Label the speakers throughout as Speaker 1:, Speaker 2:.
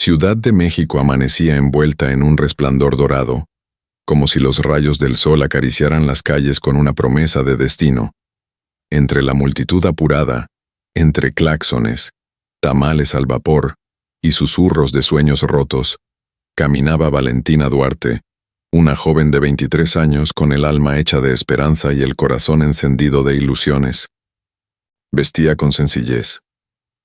Speaker 1: Ciudad de México amanecía envuelta en un resplandor dorado, como si los rayos del sol acariciaran las calles con una promesa de destino. Entre la multitud apurada, entre claxones, tamales al vapor y susurros de sueños rotos, caminaba Valentina Duarte, una joven de 23 años con el alma hecha de esperanza y el corazón encendido de ilusiones. Vestía con sencillez.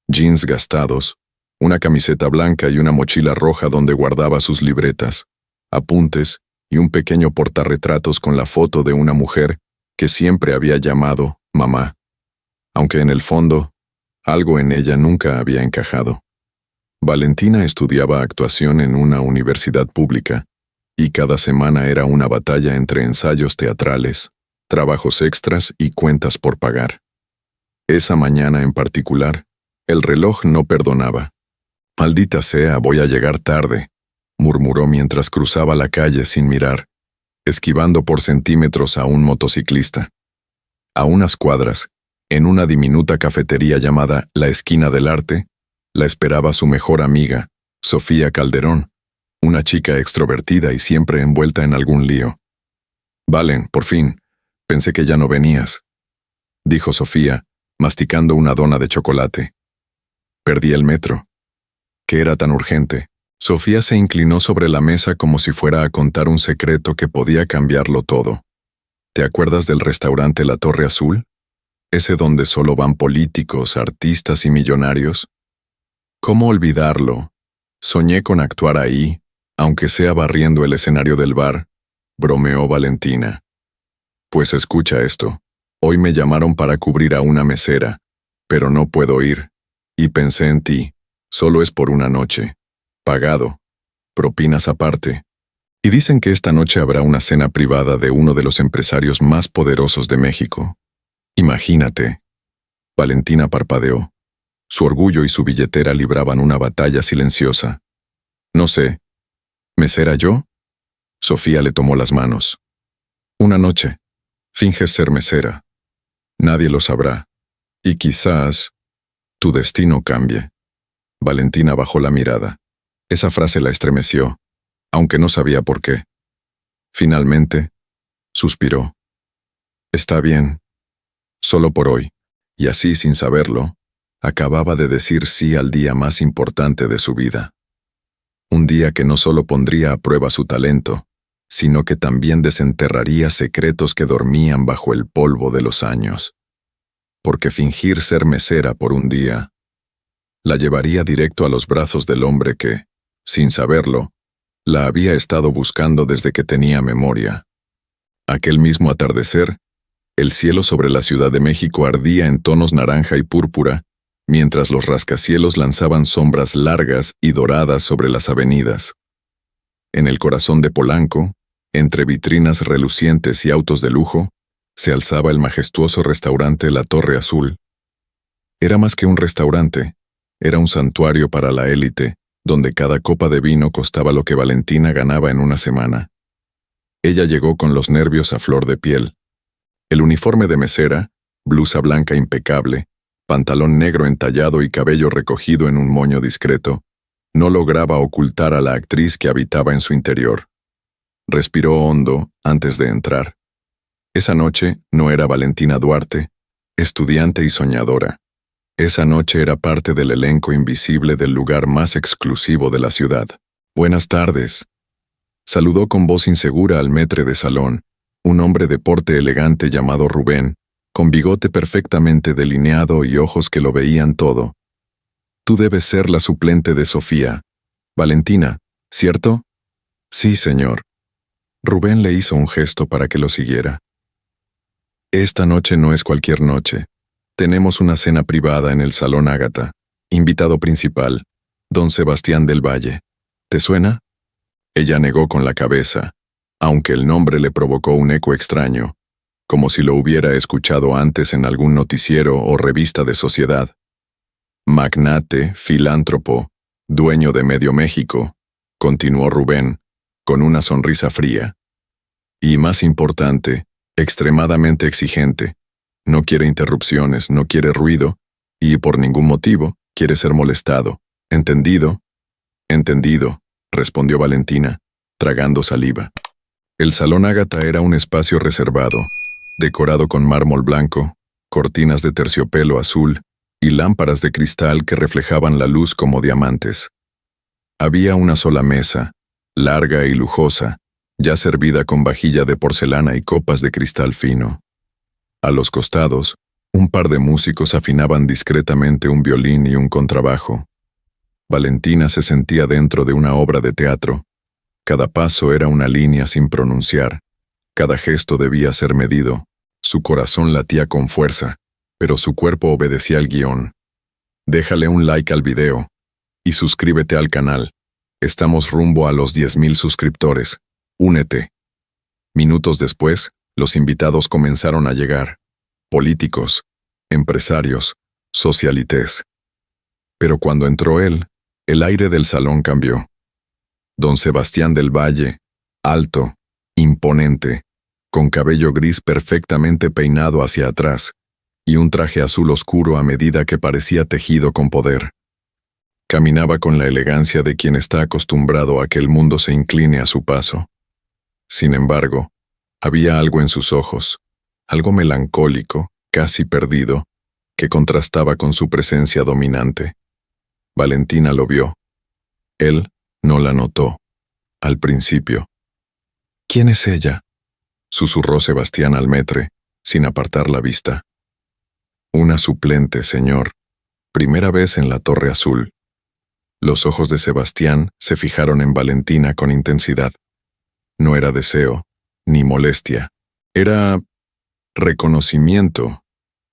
Speaker 1: Jeans gastados, una camiseta blanca y una mochila roja donde guardaba sus libretas, apuntes y un pequeño portarretratos con la foto de una mujer que siempre había llamado mamá, aunque en el fondo, algo en ella nunca había encajado. Valentina estudiaba actuación en una universidad pública, y cada semana era una batalla entre ensayos teatrales, trabajos extras y cuentas por pagar. Esa mañana en particular, el reloj no perdonaba. «Maldita sea, voy a llegar tarde», murmuró mientras cruzaba la calle sin mirar, esquivando por centímetros a un motociclista. A unas cuadras, en una diminuta cafetería llamada La Esquina del Arte, la esperaba su mejor amiga, Sofía Calderón, una chica extrovertida y siempre envuelta en algún lío. «Valen, por fin, pensé que ya no venías», dijo Sofía, masticando una dona de chocolate. «Perdí el metro». ¿Qué era tan urgente? Sofía se inclinó sobre la mesa como si fuera a contar un secreto que podía cambiarlo todo. ¿Te acuerdas del restaurante La Torre Azul? Ese donde solo van políticos, artistas y millonarios. ¿Cómo olvidarlo? Soñé con actuar ahí, aunque sea barriendo el escenario del bar, bromeó Valentina. Pues escucha esto. Hoy me llamaron para cubrir a una mesera, pero no puedo ir. Y pensé en ti. Solo es por una noche. Pagado. Propinas aparte. Y dicen que esta noche habrá una cena privada de uno de los empresarios más poderosos de México. Imagínate. Valentina parpadeó. Su orgullo y su billetera libraban una batalla silenciosa. No sé. ¿Mesera yo? Sofía le tomó las manos. Una noche. Finges ser mesera. Nadie lo sabrá. Y quizás tu destino cambie. Valentina bajó la mirada. Esa frase la estremeció, aunque no sabía por qué. Finalmente, suspiró. Está bien. Solo por hoy. Y así, sin saberlo, acababa de decir sí al día más importante de su vida. Un día que no solo pondría a prueba su talento, sino que también desenterraría secretos que dormían bajo el polvo de los años. Porque fingir ser mesera por un día la llevaría directo a los brazos del hombre que, sin saberlo, la había estado buscando desde que tenía memoria. Aquel mismo atardecer, el cielo sobre la Ciudad de México ardía en tonos naranja y púrpura, mientras los rascacielos lanzaban sombras largas y doradas sobre las avenidas. En el corazón de Polanco, entre vitrinas relucientes y autos de lujo, se alzaba el majestuoso restaurante La Torre Azul. Era más que un restaurante, era un santuario para la élite, donde cada copa de vino costaba lo que Valentina ganaba en una semana. Ella llegó con los nervios a flor de piel. El uniforme de mesera, blusa blanca impecable, pantalón negro entallado y cabello recogido en un moño discreto, no lograba ocultar a la actriz que habitaba en su interior. Respiró hondo antes de entrar. Esa noche no era Valentina Duarte, estudiante y soñadora. Esa noche era parte del elenco invisible del lugar más exclusivo de la ciudad. «Buenas tardes», saludó con voz insegura al maître de salón, un hombre de porte elegante llamado Rubén, con bigote perfectamente delineado y ojos que lo veían todo. «Tú debes ser la suplente de Sofía. Valentina, ¿cierto?» «Sí, señor». Rubén le hizo un gesto para que lo siguiera. «Esta noche no es cualquier noche. Tenemos una cena privada en el Salón Ágata. Invitado principal, don Sebastián del Valle. ¿Te suena?» Ella negó con la cabeza, aunque el nombre le provocó un eco extraño, como si lo hubiera escuchado antes en algún noticiero o revista de sociedad. Magnate, filántropo, dueño de medio México, continuó Rubén, con una sonrisa fría. Y más importante, extremadamente exigente. No quiere interrupciones, no quiere ruido, y por ningún motivo quiere ser molestado. ¿Entendido? Entendido, respondió Valentina, tragando saliva. El salón Ágata era un espacio reservado, decorado con mármol blanco, cortinas de terciopelo azul y lámparas de cristal que reflejaban la luz como diamantes. Había una sola mesa, larga y lujosa, ya servida con vajilla de porcelana y copas de cristal fino. A los costados, un par de músicos afinaban discretamente un violín y un contrabajo. Valentina se sentía dentro de una obra de teatro. Cada paso era una línea sin pronunciar. Cada gesto debía ser medido. Su corazón latía con fuerza, pero su cuerpo obedecía al guión. Déjale un like al video y suscríbete al canal. Estamos rumbo a los 10.000 suscriptores. Únete. Minutos después, los invitados comenzaron a llegar. Políticos, empresarios, socialites. Pero cuando entró él, el aire del salón cambió. Don Sebastián del Valle, alto, imponente, con cabello gris perfectamente peinado hacia atrás, y un traje azul oscuro a medida que parecía tejido con poder. Caminaba con la elegancia de quien está acostumbrado a que el mundo se incline a su paso. Sin embargo, había algo en sus ojos, algo melancólico, casi perdido, que contrastaba con su presencia dominante. Valentina lo vio. Él no la notó, al principio. ¿Quién es ella?, susurró Sebastián al maître, sin apartar la vista. Una suplente, señor. Primera vez en la Torre Azul. Los ojos de Sebastián se fijaron en Valentina con intensidad. No era deseo, ni molestia. Era reconocimiento.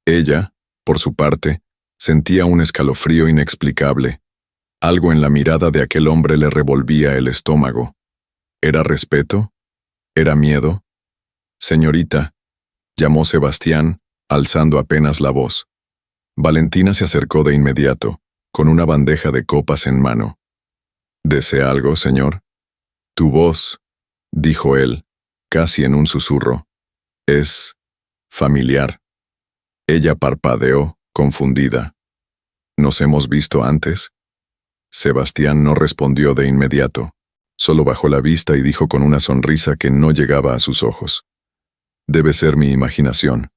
Speaker 1: Ella, por su parte, sentía un escalofrío inexplicable. Algo en la mirada de aquel hombre le revolvía el estómago. ¿Era respeto? ¿Era miedo? Señorita, llamó Sebastián, alzando apenas la voz. Valentina se acercó de inmediato, con una bandeja de copas en mano. ¿Desea algo, señor? Tu voz, dijo él, casi en un susurro, es familiar. Ella parpadeó, confundida. ¿Nos hemos visto antes? Sebastián no respondió de inmediato, solo bajó la vista y dijo con una sonrisa que no llegaba a sus ojos. Debe ser mi imaginación.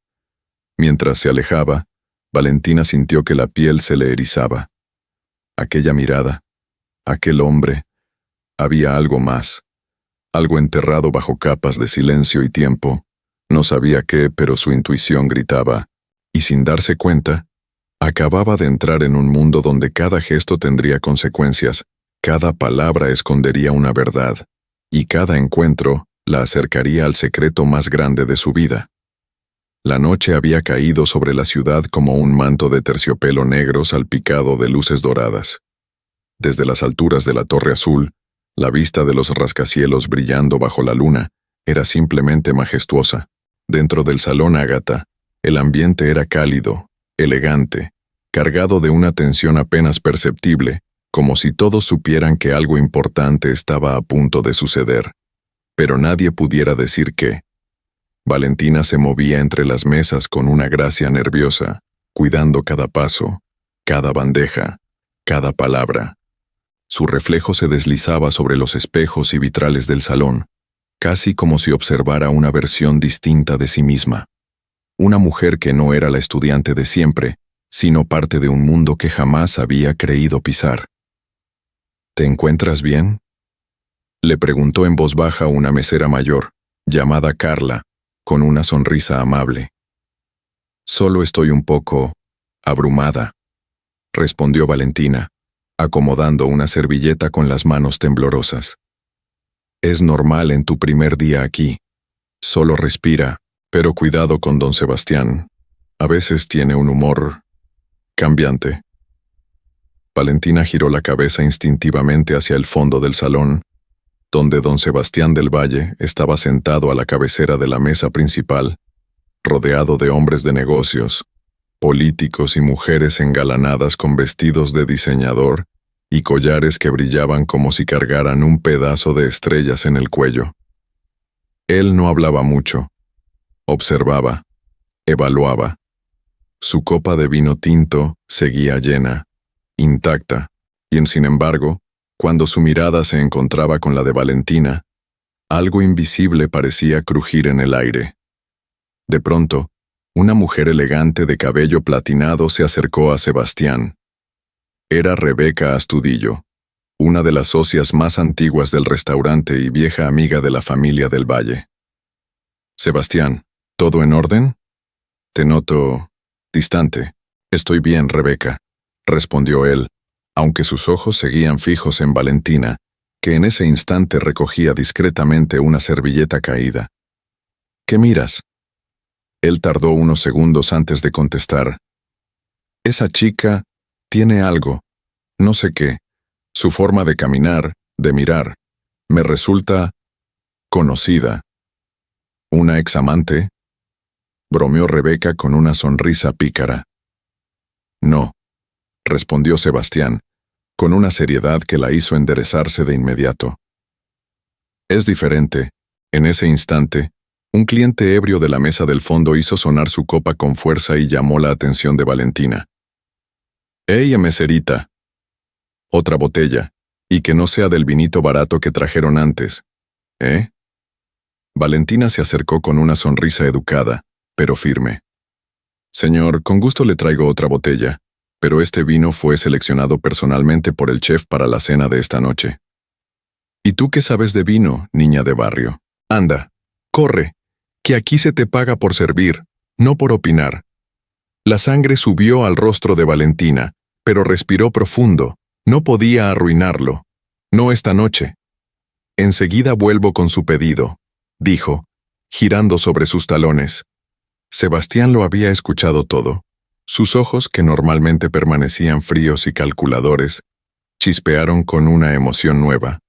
Speaker 1: Mientras se alejaba, Valentina sintió que la piel se le erizaba. Aquella mirada, aquel hombre, había algo más, algo enterrado bajo capas de silencio y tiempo. No sabía qué, pero su intuición gritaba, y sin darse cuenta, acababa de entrar en un mundo donde cada gesto tendría consecuencias, cada palabra escondería una verdad, y cada encuentro la acercaría al secreto más grande de su vida. La noche había caído sobre la ciudad como un manto de terciopelo negro salpicado de luces doradas. Desde las alturas de la Torre Azul, la vista de los rascacielos brillando bajo la luna era simplemente majestuosa. Dentro del salón Ágata, el ambiente era cálido, elegante, cargado de una tensión apenas perceptible, como si todos supieran que algo importante estaba a punto de suceder. Pero nadie pudiera decir qué. Valentina se movía entre las mesas con una gracia nerviosa, cuidando cada paso, cada bandeja, cada palabra. Su reflejo se deslizaba sobre los espejos y vitrales del salón, casi como si observara una versión distinta de sí misma. Una mujer que no era la estudiante de siempre, sino parte de un mundo que jamás había creído pisar. ¿Te encuentras bien?, le preguntó en voz baja una mesera mayor, llamada Carla, con una sonrisa amable. Solo estoy un poco abrumada, respondió Valentina, acomodando una servilleta con las manos temblorosas. Es normal en tu primer día aquí. Solo respira, pero cuidado con don Sebastián. A veces tiene un humor cambiante. Valentina giró la cabeza instintivamente hacia el fondo del salón, donde don Sebastián del Valle estaba sentado a la cabecera de la mesa principal, rodeado de hombres de negocios, políticos y mujeres engalanadas con vestidos de diseñador y collares que brillaban como si cargaran un pedazo de estrellas en el cuello. Él no hablaba mucho. Observaba, evaluaba. Su copa de vino tinto seguía llena, intacta, y sin embargo, Cuando su mirada se encontraba con la de Valentina, algo invisible parecía crujir en el aire. De pronto, una mujer elegante de cabello platinado se acercó a Sebastián. Era Rebeca Astudillo, una de las socias más antiguas del restaurante y vieja amiga de la familia del Valle. Sebastián, ¿todo en orden? Te noto distante. Estoy bien, Rebeca, respondió él, aunque sus ojos seguían fijos en Valentina, que en ese instante recogía discretamente una servilleta caída. ¿Qué miras? Él tardó unos segundos antes de contestar. Esa chica tiene algo, no sé qué. Su forma de caminar, de mirar, me resulta conocida. ¿Una examante? Bromeó Rebeca con una sonrisa pícara. No, respondió Sebastián, con una seriedad que la hizo enderezarse de inmediato. Es diferente. En ese instante, un cliente ebrio de la mesa del fondo hizo sonar su copa con fuerza y llamó la atención de Valentina. «¡Ey, meserita! Otra botella, y que no sea del vinito barato que trajeron antes, ¿eh?» Valentina se acercó con una sonrisa educada, pero firme. «Señor, con gusto le traigo otra botella, pero este vino fue seleccionado personalmente por el chef para la cena de esta noche». «¿Y tú qué sabes de vino, niña de barrio? Anda, corre, que aquí se te paga por servir, no por opinar». La sangre subió al rostro de Valentina, pero respiró profundo. No podía arruinarlo. No esta noche. «Enseguida vuelvo con su pedido», dijo, girando sobre sus talones. Sebastián lo había escuchado todo. Sus ojos, que normalmente permanecían fríos y calculadores, chispearon con una emoción nueva.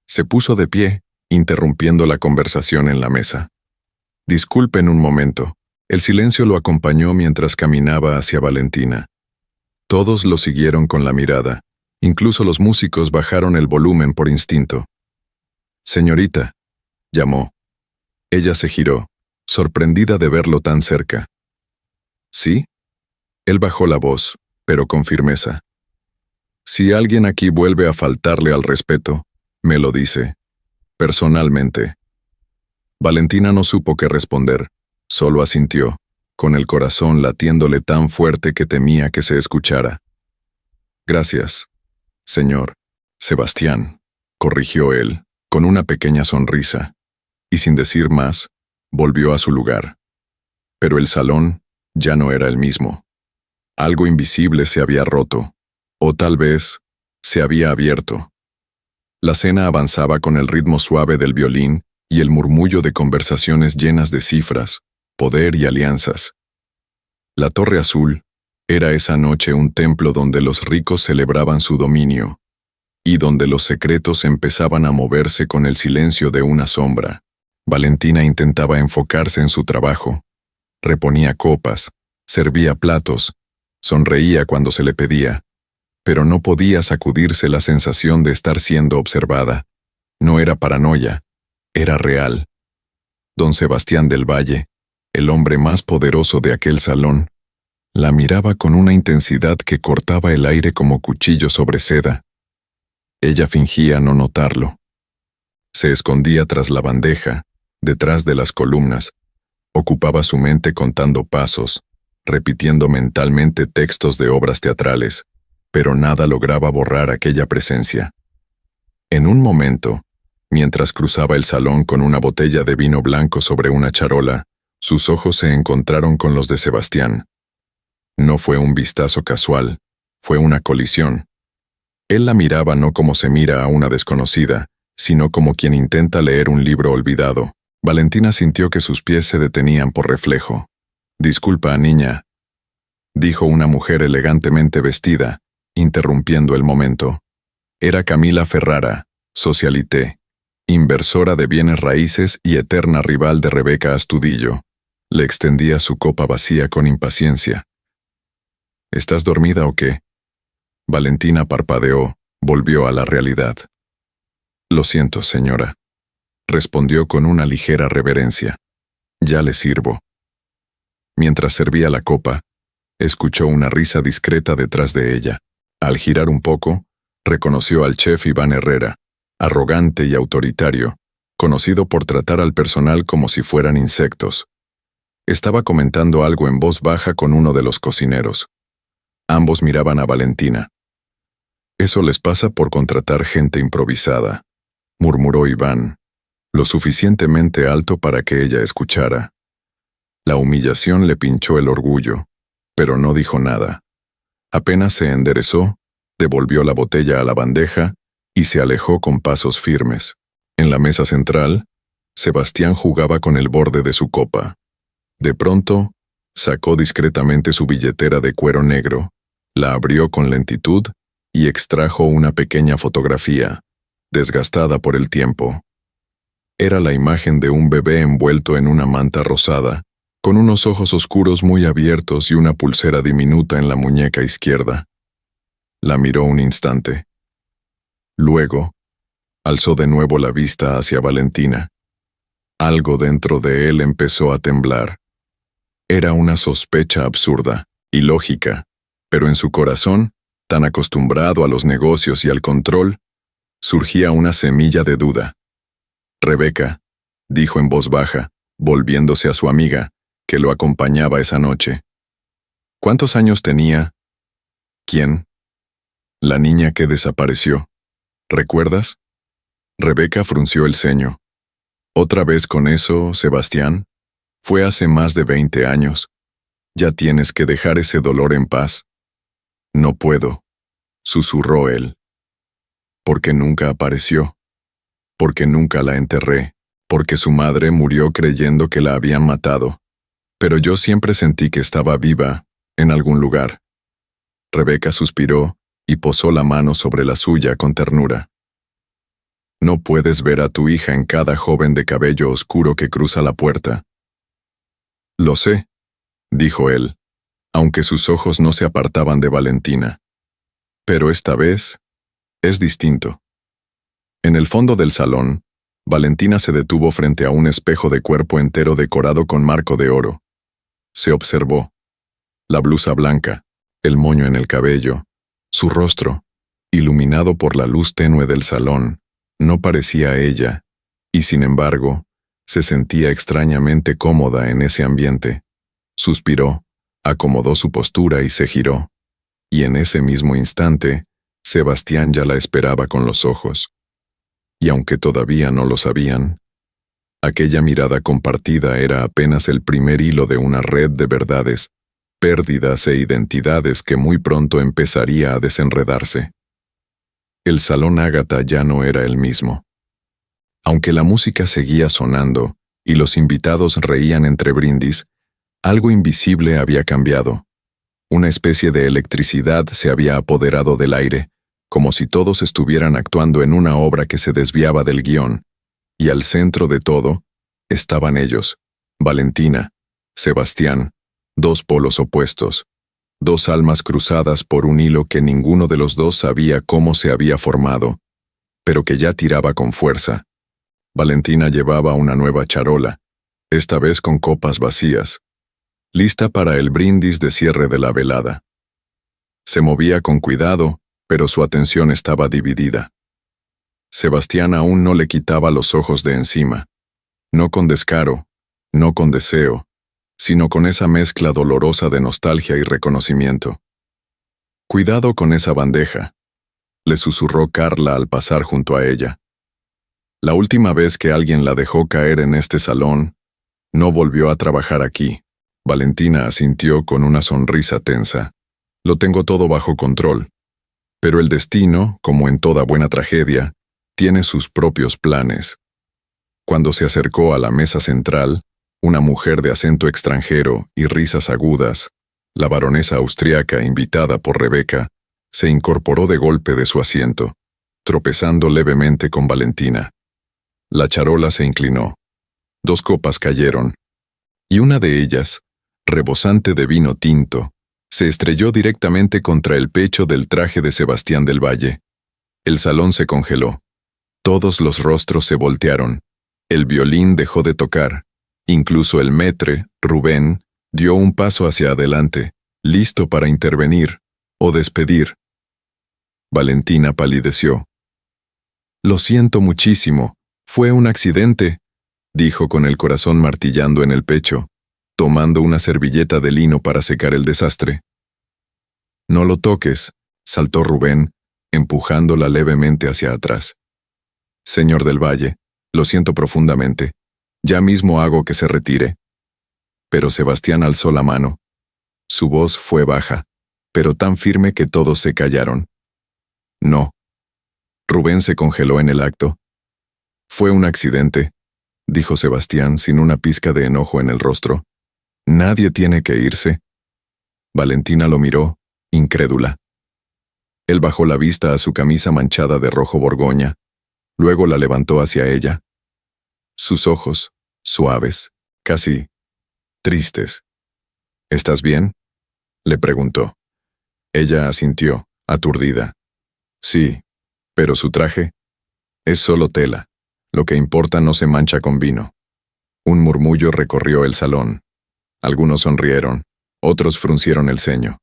Speaker 1: Se puso de pie, interrumpiendo la conversación en la mesa. «Disculpen un momento». El silencio lo acompañó mientras caminaba hacia Valentina. Todos lo siguieron con la mirada. Incluso los músicos bajaron el volumen por instinto. «Señorita», llamó. Ella se giró, sorprendida de verlo tan cerca. «¿Sí?» Él bajó la voz, pero con firmeza. «Si alguien aquí vuelve a faltarle al respeto, me lo dice. Personalmente». Valentina no supo qué responder. Solo asintió, con el corazón latiéndole tan fuerte que temía que se escuchara. «Gracias, señor Sebastián», corrigió él, con una pequeña sonrisa, y sin decir más, volvió a su lugar. Pero el salón ya no era el mismo. Algo invisible se había roto, o tal vez se había abierto. La cena avanzaba con el ritmo suave del violín y el murmullo de conversaciones llenas de cifras, poder y alianzas. La Torre Azul era esa noche un templo donde los ricos celebraban su dominio, y donde los secretos empezaban a moverse con el silencio de una sombra. Valentina intentaba enfocarse en su trabajo. Reponía copas, servía platos, sonreía cuando se le pedía, pero no podía sacudirse la sensación de estar siendo observada. No era paranoia, era real. Don Sebastián del Valle, el hombre más poderoso de aquel salón, la miraba con una intensidad que cortaba el aire como cuchillo sobre seda. Ella fingía no notarlo. Se escondía tras la bandeja, detrás de las columnas, ocupaba su mente contando pasos, repitiendo mentalmente textos de obras teatrales, pero nada lograba borrar aquella presencia. En un momento, mientras cruzaba el salón con una botella de vino blanco sobre una charola, sus ojos se encontraron con los de Sebastián. No fue un vistazo casual, fue una colisión. Él la miraba no como se mira a una desconocida, sino como quien intenta leer un libro olvidado. Valentina sintió que sus pies se detenían por reflejo. «Disculpa, niña», dijo una mujer elegantemente vestida, interrumpiendo el momento. Era Camila Ferrara, socialité, inversora de bienes raíces y eterna rival de Rebeca Astudillo. Le extendía su copa vacía con impaciencia. «¿Estás dormida o qué?» Valentina parpadeó, volvió a la realidad. «Lo siento, señora», respondió con una ligera reverencia. «Ya le sirvo». Mientras servía la copa, escuchó una risa discreta detrás de ella. Al girar un poco, Reconoció al chef Iván Herrera, arrogante y autoritario, conocido por tratar al personal como si fueran insectos. Estaba comentando algo en voz baja con uno de los cocineros. Ambos miraban a Valentina. «Eso les pasa por contratar gente improvisada», murmuró Iván, lo suficientemente alto para que ella escuchara. La humillación le pinchó el orgullo, pero no dijo nada. Apenas se enderezó, devolvió la botella a la bandeja y se alejó con pasos firmes. En la mesa central, Sebastián jugaba con el borde de su copa. De pronto, sacó discretamente su billetera de cuero negro, la abrió con lentitud y extrajo una pequeña fotografía, desgastada por el tiempo. Era la imagen de un bebé envuelto en una manta rosada, con unos ojos oscuros muy abiertos y una pulsera diminuta en la muñeca izquierda. La miró un instante. Luego, alzó de nuevo la vista hacia Valentina. Algo dentro de él empezó a temblar. Era una sospecha absurda, ilógica, pero en su corazón, tan acostumbrado a los negocios y al control, surgía una semilla de duda. «Rebeca», dijo en voz baja, volviéndose a su amiga, que lo acompañaba esa noche. «¿Cuántos años tenía?» «¿Quién?» «La niña que desapareció. ¿Recuerdas?» Rebeca frunció el ceño. «¿Otra vez con eso, Sebastián? Fue hace más de 20 años. Ya tienes que dejar ese dolor en paz». «No puedo», susurró él. «Porque nunca apareció. Porque nunca la enterré. Porque su madre murió creyendo que la habían matado. Pero yo siempre sentí que estaba viva, en algún lugar». Rebeca suspiró y posó la mano sobre la suya con ternura. «No puedes ver a tu hija en cada joven de cabello oscuro que cruza la puerta». «Lo sé», dijo él, aunque sus ojos no se apartaban de Valentina. «Pero esta vez es distinto». En el fondo del salón, Valentina se detuvo frente a un espejo de cuerpo entero decorado con marco de oro. Se observó. La blusa blanca, el moño en el cabello, su rostro, iluminado por la luz tenue del salón, no parecía ella, y sin embargo, se sentía extrañamente cómoda en ese ambiente. Suspiró, acomodó su postura y se giró. Y en ese mismo instante, Sebastián ya la esperaba con los ojos. Y aunque todavía no lo sabían, aquella mirada compartida era apenas el primer hilo de una red de verdades, pérdidas e identidades que muy pronto empezaría a desenredarse. El salón Ágata ya no era el mismo. Aunque la música seguía sonando y los invitados reían entre brindis, algo invisible había cambiado. Una especie de electricidad se había apoderado del aire, como si todos estuvieran actuando en una obra que se desviaba del guión, y al centro de todo estaban ellos, Valentina, Sebastián, dos polos opuestos, dos almas cruzadas por un hilo que ninguno de los dos sabía cómo se había formado, pero que ya tiraba con fuerza. Valentina llevaba una nueva charola, esta vez con copas vacías, lista para el brindis de cierre de la velada. Se movía con cuidado, pero su atención estaba dividida. Sebastián aún no le quitaba los ojos de encima, no con descaro, no con deseo, sino con esa mezcla dolorosa de nostalgia y reconocimiento. «Cuidado con esa bandeja», le susurró Carla al pasar junto a ella. La última vez que alguien la dejó caer en este salón, no volvió a trabajar aquí. Valentina asintió con una sonrisa tensa. «Lo tengo todo bajo control. Pero el destino, como en toda buena tragedia, tiene sus propios planes». Cuando se acercó a la mesa central, una mujer de acento extranjero y risas agudas, la baronesa austriaca invitada por Rebeca, se incorporó de golpe de su asiento, tropezando levemente con Valentina. La charola se inclinó. 2 copas cayeron, y una de ellas, rebosante de vino tinto, se estrelló directamente contra el pecho del traje de Sebastián del Valle. El salón se congeló. Todos los rostros se voltearon. El violín dejó de tocar. Incluso el maître, Rubén, dio un paso hacia adelante, listo para intervenir o despedir. Valentina palideció. Lo siento muchísimo. Fue un accidente, dijo con el corazón martillando en el pecho, tomando una servilleta de lino para secar el desastre. No lo toques, saltó Rubén, empujándola levemente hacia atrás. Señor del Valle, lo siento profundamente. Ya mismo hago que se retire. Pero Sebastián alzó la mano. Su voz fue baja, pero tan firme que todos se callaron. No. Rubén se congeló en el acto. Fue un accidente, dijo Sebastián sin una pizca de enojo en el rostro. Nadie tiene que irse. Valentina lo miró, incrédula. Él bajó la vista a su camisa manchada de rojo borgoña, luego la levantó hacia ella. Sus ojos, suaves, casi tristes. ¿Estás bien?, le preguntó. Ella asintió, aturdida. Sí, pero su traje es solo tela. Lo que importa no se mancha con vino. Un murmullo recorrió el salón. Algunos sonrieron, otros fruncieron el ceño.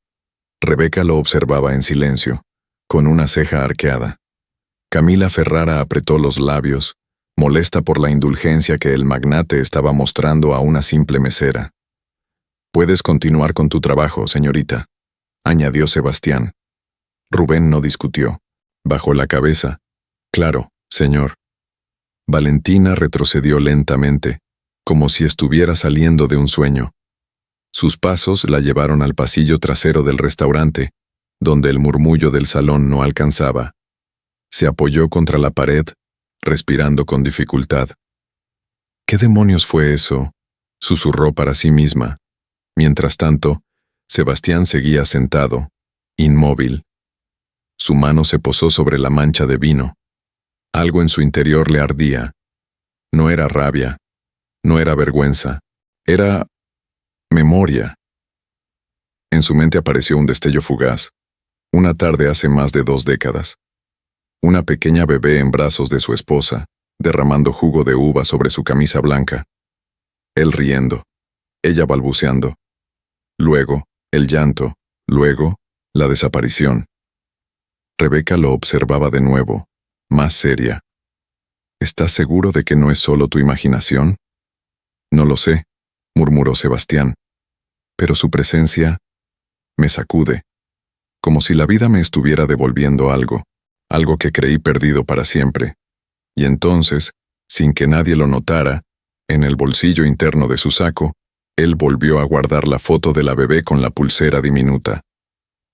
Speaker 1: Rebeca lo observaba en silencio, con una ceja arqueada. Camila Ferrara apretó los labios, molesta por la indulgencia que el magnate estaba mostrando a una simple mesera. «Puedes continuar con tu trabajo, señorita», añadió Sebastián. Rubén no discutió. Bajó la cabeza. «Claro, señor». Valentina retrocedió lentamente, como si estuviera saliendo de un sueño. Sus pasos la llevaron al pasillo trasero del restaurante, donde el murmullo del salón no alcanzaba. Se apoyó contra la pared, respirando con dificultad. «¿Qué demonios fue eso?», susurró para sí misma. Mientras tanto, Sebastián seguía sentado, inmóvil. Su mano se posó sobre la mancha de vino. Algo en su interior le ardía. No era rabia, no era vergüenza, era memoria. En su mente apareció un destello fugaz. Una tarde hace más de 2 décadas. Una pequeña bebé en brazos de su esposa, derramando jugo de uva sobre su camisa blanca. Él riendo, ella balbuceando. Luego, el llanto, luego, la desaparición. Rebeca lo observaba de nuevo, más seria. ¿Estás seguro de que no es solo tu imaginación? No lo sé, murmuró Sebastián. Pero su presencia me sacude, como si la vida me estuviera devolviendo algo que creí perdido para siempre. Y entonces, sin que nadie lo notara, en el bolsillo interno de su saco, él volvió a guardar la foto de la bebé con la pulsera diminuta.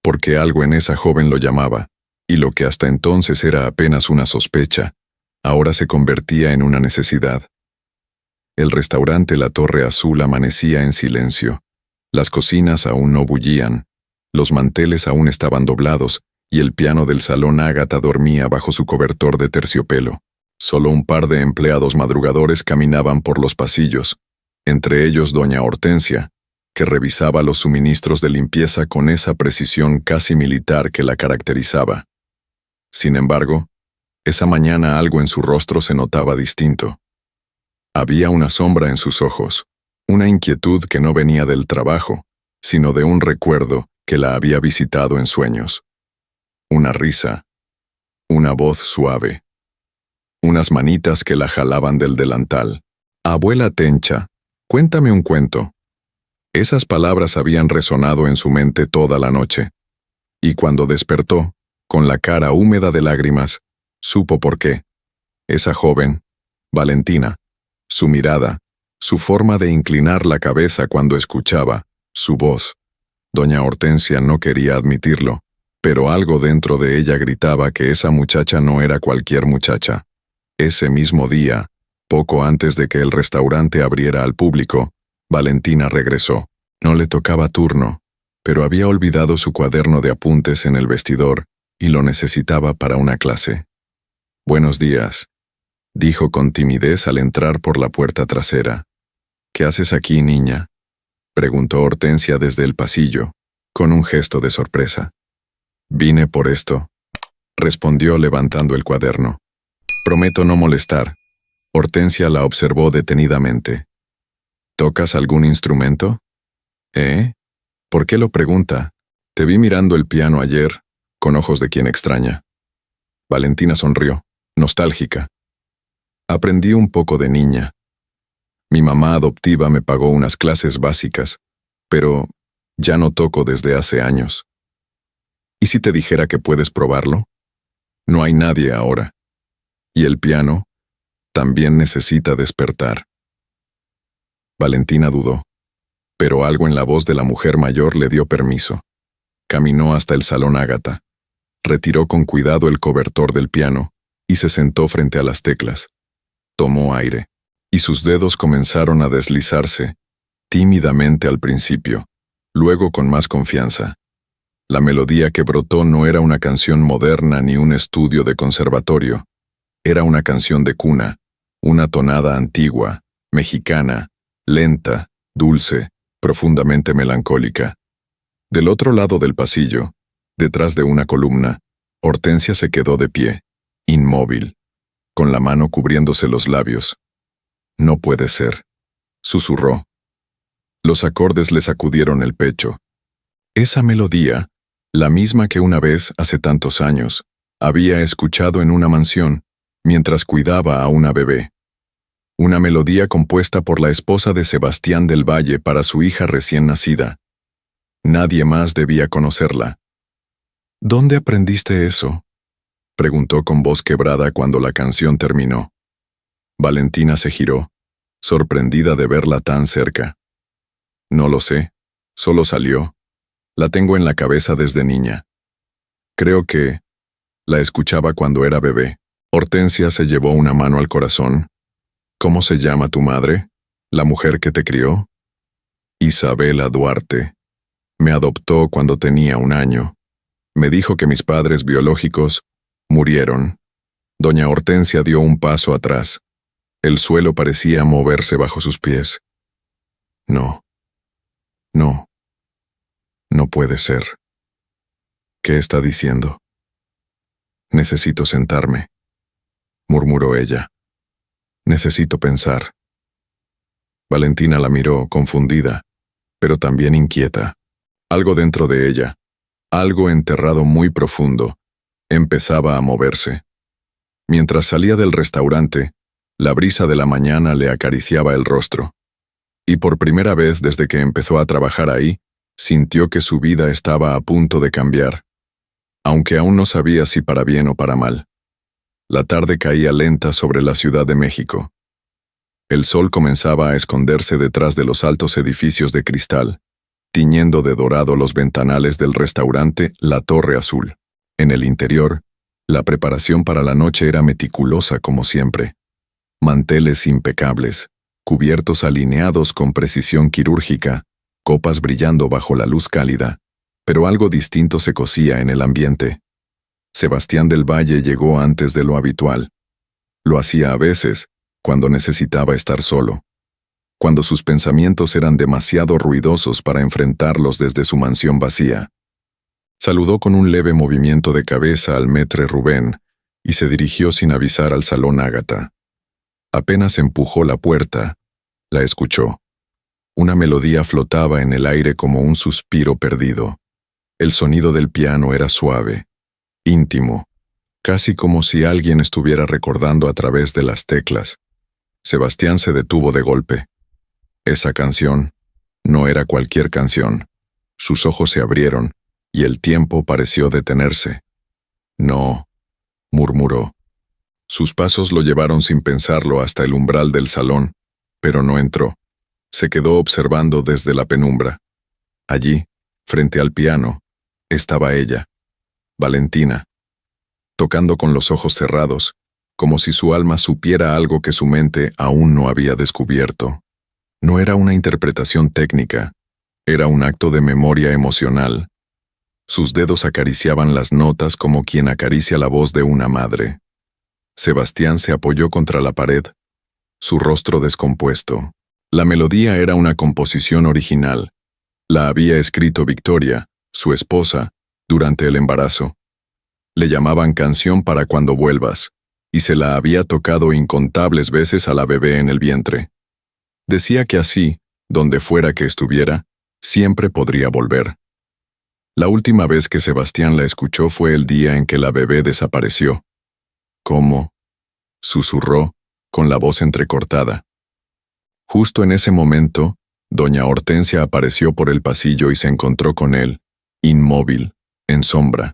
Speaker 1: Porque algo en esa joven lo llamaba, y lo que hasta entonces era apenas una sospecha, ahora se convertía en una necesidad. El restaurante La Torre Azul amanecía en silencio. Las cocinas aún no bullían, los manteles aún estaban doblados, y el piano del salón Ágata dormía bajo su cobertor de terciopelo. Solo un par de empleados madrugadores caminaban por los pasillos, entre ellos doña Hortensia, que revisaba los suministros de limpieza con esa precisión casi militar que la caracterizaba. Sin embargo, esa mañana algo en su rostro se notaba distinto. Había una sombra en sus ojos, una inquietud que no venía del trabajo, sino de un recuerdo que la había visitado en sueños. Una risa, una voz suave, unas manitas que la jalaban del delantal. «Abuela Tencha, cuéntame un cuento». Esas palabras habían resonado en su mente toda la noche, y cuando despertó, con la cara húmeda de lágrimas, supo por qué. Esa joven, Valentina, su mirada, su forma de inclinar la cabeza cuando escuchaba, su voz. Doña Hortensia no quería admitirlo, pero algo dentro de ella gritaba que esa muchacha no era cualquier muchacha. Ese mismo día, poco antes de que el restaurante abriera al público, Valentina regresó. No le tocaba turno, pero había olvidado su cuaderno de apuntes en el vestidor y lo necesitaba para una clase. «Buenos días», dijo con timidez al entrar por la puerta trasera. «¿Qué haces aquí, niña?», preguntó Hortensia desde el pasillo, con un gesto de sorpresa. «Vine por esto», respondió levantando el cuaderno. «Prometo no molestar». Hortensia la observó detenidamente. «¿Tocas algún instrumento?» «¿Eh? ¿Por qué lo pregunta? Te vi mirando el piano ayer. con ojos de quien extraña. Valentina sonrió, nostálgica. Aprendí un poco de niña. Mi mamá adoptiva me pagó unas clases básicas, pero ya no toco desde hace años. ¿Y si te dijera que puedes probarlo? No hay nadie ahora. Y el piano también necesita despertar. Valentina dudó, pero algo en la voz de la mujer mayor le dio permiso. Caminó hasta el salón Ágata, retiró con cuidado el cobertor del piano y se sentó frente a las teclas. Tomó aire, y sus dedos comenzaron a deslizarse, tímidamente al principio, luego con más confianza. La melodía que brotó no era una canción moderna ni un estudio de conservatorio. Era una canción de cuna, una tonada antigua, mexicana, lenta, dulce, profundamente melancólica. Del otro lado del pasillo, detrás de una columna, Hortensia se quedó de pie, inmóvil, con la mano cubriéndose los labios. «No puede ser», susurró. Los acordes le sacudieron el pecho. Esa melodía, la misma que una vez, hace tantos años, había escuchado en una mansión, mientras cuidaba a una bebé. Una melodía compuesta por la esposa de Sebastián del Valle para su hija recién nacida. Nadie más debía conocerla. «¿Dónde aprendiste eso?», preguntó con voz quebrada cuando la canción terminó. Valentina se giró, sorprendida de verla tan cerca. «No lo sé, solo salió. La tengo en la cabeza desde niña. Creo que la escuchaba cuando era bebé». Hortensia se llevó una mano al corazón. «¿Cómo se llama tu madre? ¿La mujer que te crió?» «Isabela Duarte. Me adoptó cuando tenía 1 año. Me dijo que mis padres biológicos murieron». Doña Hortensia dio un paso atrás. El suelo parecía moverse bajo sus pies. «No. No. No puede ser. ¿Qué está diciendo?» «Necesito sentarme», murmuró ella. «Necesito pensar». Valentina la miró, confundida, pero también inquieta. Algo dentro de ella, algo enterrado muy profundo, empezaba a moverse. Mientras salía del restaurante, la brisa de la mañana le acariciaba el rostro. Y por primera vez desde que empezó a trabajar ahí, sintió que su vida estaba a punto de cambiar, aunque aún no sabía si para bien o para mal. La tarde caía lenta sobre la Ciudad de México. El sol comenzaba a esconderse detrás de los altos edificios de cristal, tiñendo de dorado los ventanales del restaurante La Torre Azul. En el interior, la preparación para la noche era meticulosa como siempre. Manteles impecables, cubiertos alineados con precisión quirúrgica, copas brillando bajo la luz cálida, pero algo distinto se cosía en el ambiente. Sebastián del Valle llegó antes de lo habitual. Lo hacía a veces, cuando necesitaba estar solo, cuando sus pensamientos eran demasiado ruidosos para enfrentarlos desde su mansión vacía. Saludó con un leve movimiento de cabeza al maître Rubén y se dirigió sin avisar al salón Ágata. Apenas empujó la puerta, la escuchó. Una melodía flotaba en el aire como un suspiro perdido. El sonido del piano era suave, íntimo, casi como si alguien estuviera recordando a través de las teclas. Sebastián se detuvo de golpe. Esa canción no era cualquier canción. Sus ojos se abrieron y el tiempo pareció detenerse. «No», murmuró. Sus pasos lo llevaron sin pensarlo hasta el umbral del salón, pero no entró. Se quedó observando desde la penumbra. Allí, frente al piano, estaba ella, Valentina, tocando con los ojos cerrados, como si su alma supiera algo que su mente aún no había descubierto. No era una interpretación técnica, era un acto de memoria emocional. Sus dedos acariciaban las notas como quien acaricia la voz de una madre. Sebastián se apoyó contra la pared, su rostro descompuesto. La melodía era una composición original. La había escrito Victoria, su esposa, durante el embarazo. Le llamaban Canción para cuando vuelvas, y se la había tocado incontables veces a la bebé en el vientre. Decía que así, donde fuera que estuviera, siempre podría volver. La última vez que Sebastián la escuchó fue el día en que la bebé desapareció. ¿Cómo? Susurró, con la voz entrecortada. Justo en ese momento, doña Hortensia apareció por el pasillo y se encontró con él, inmóvil, en sombra.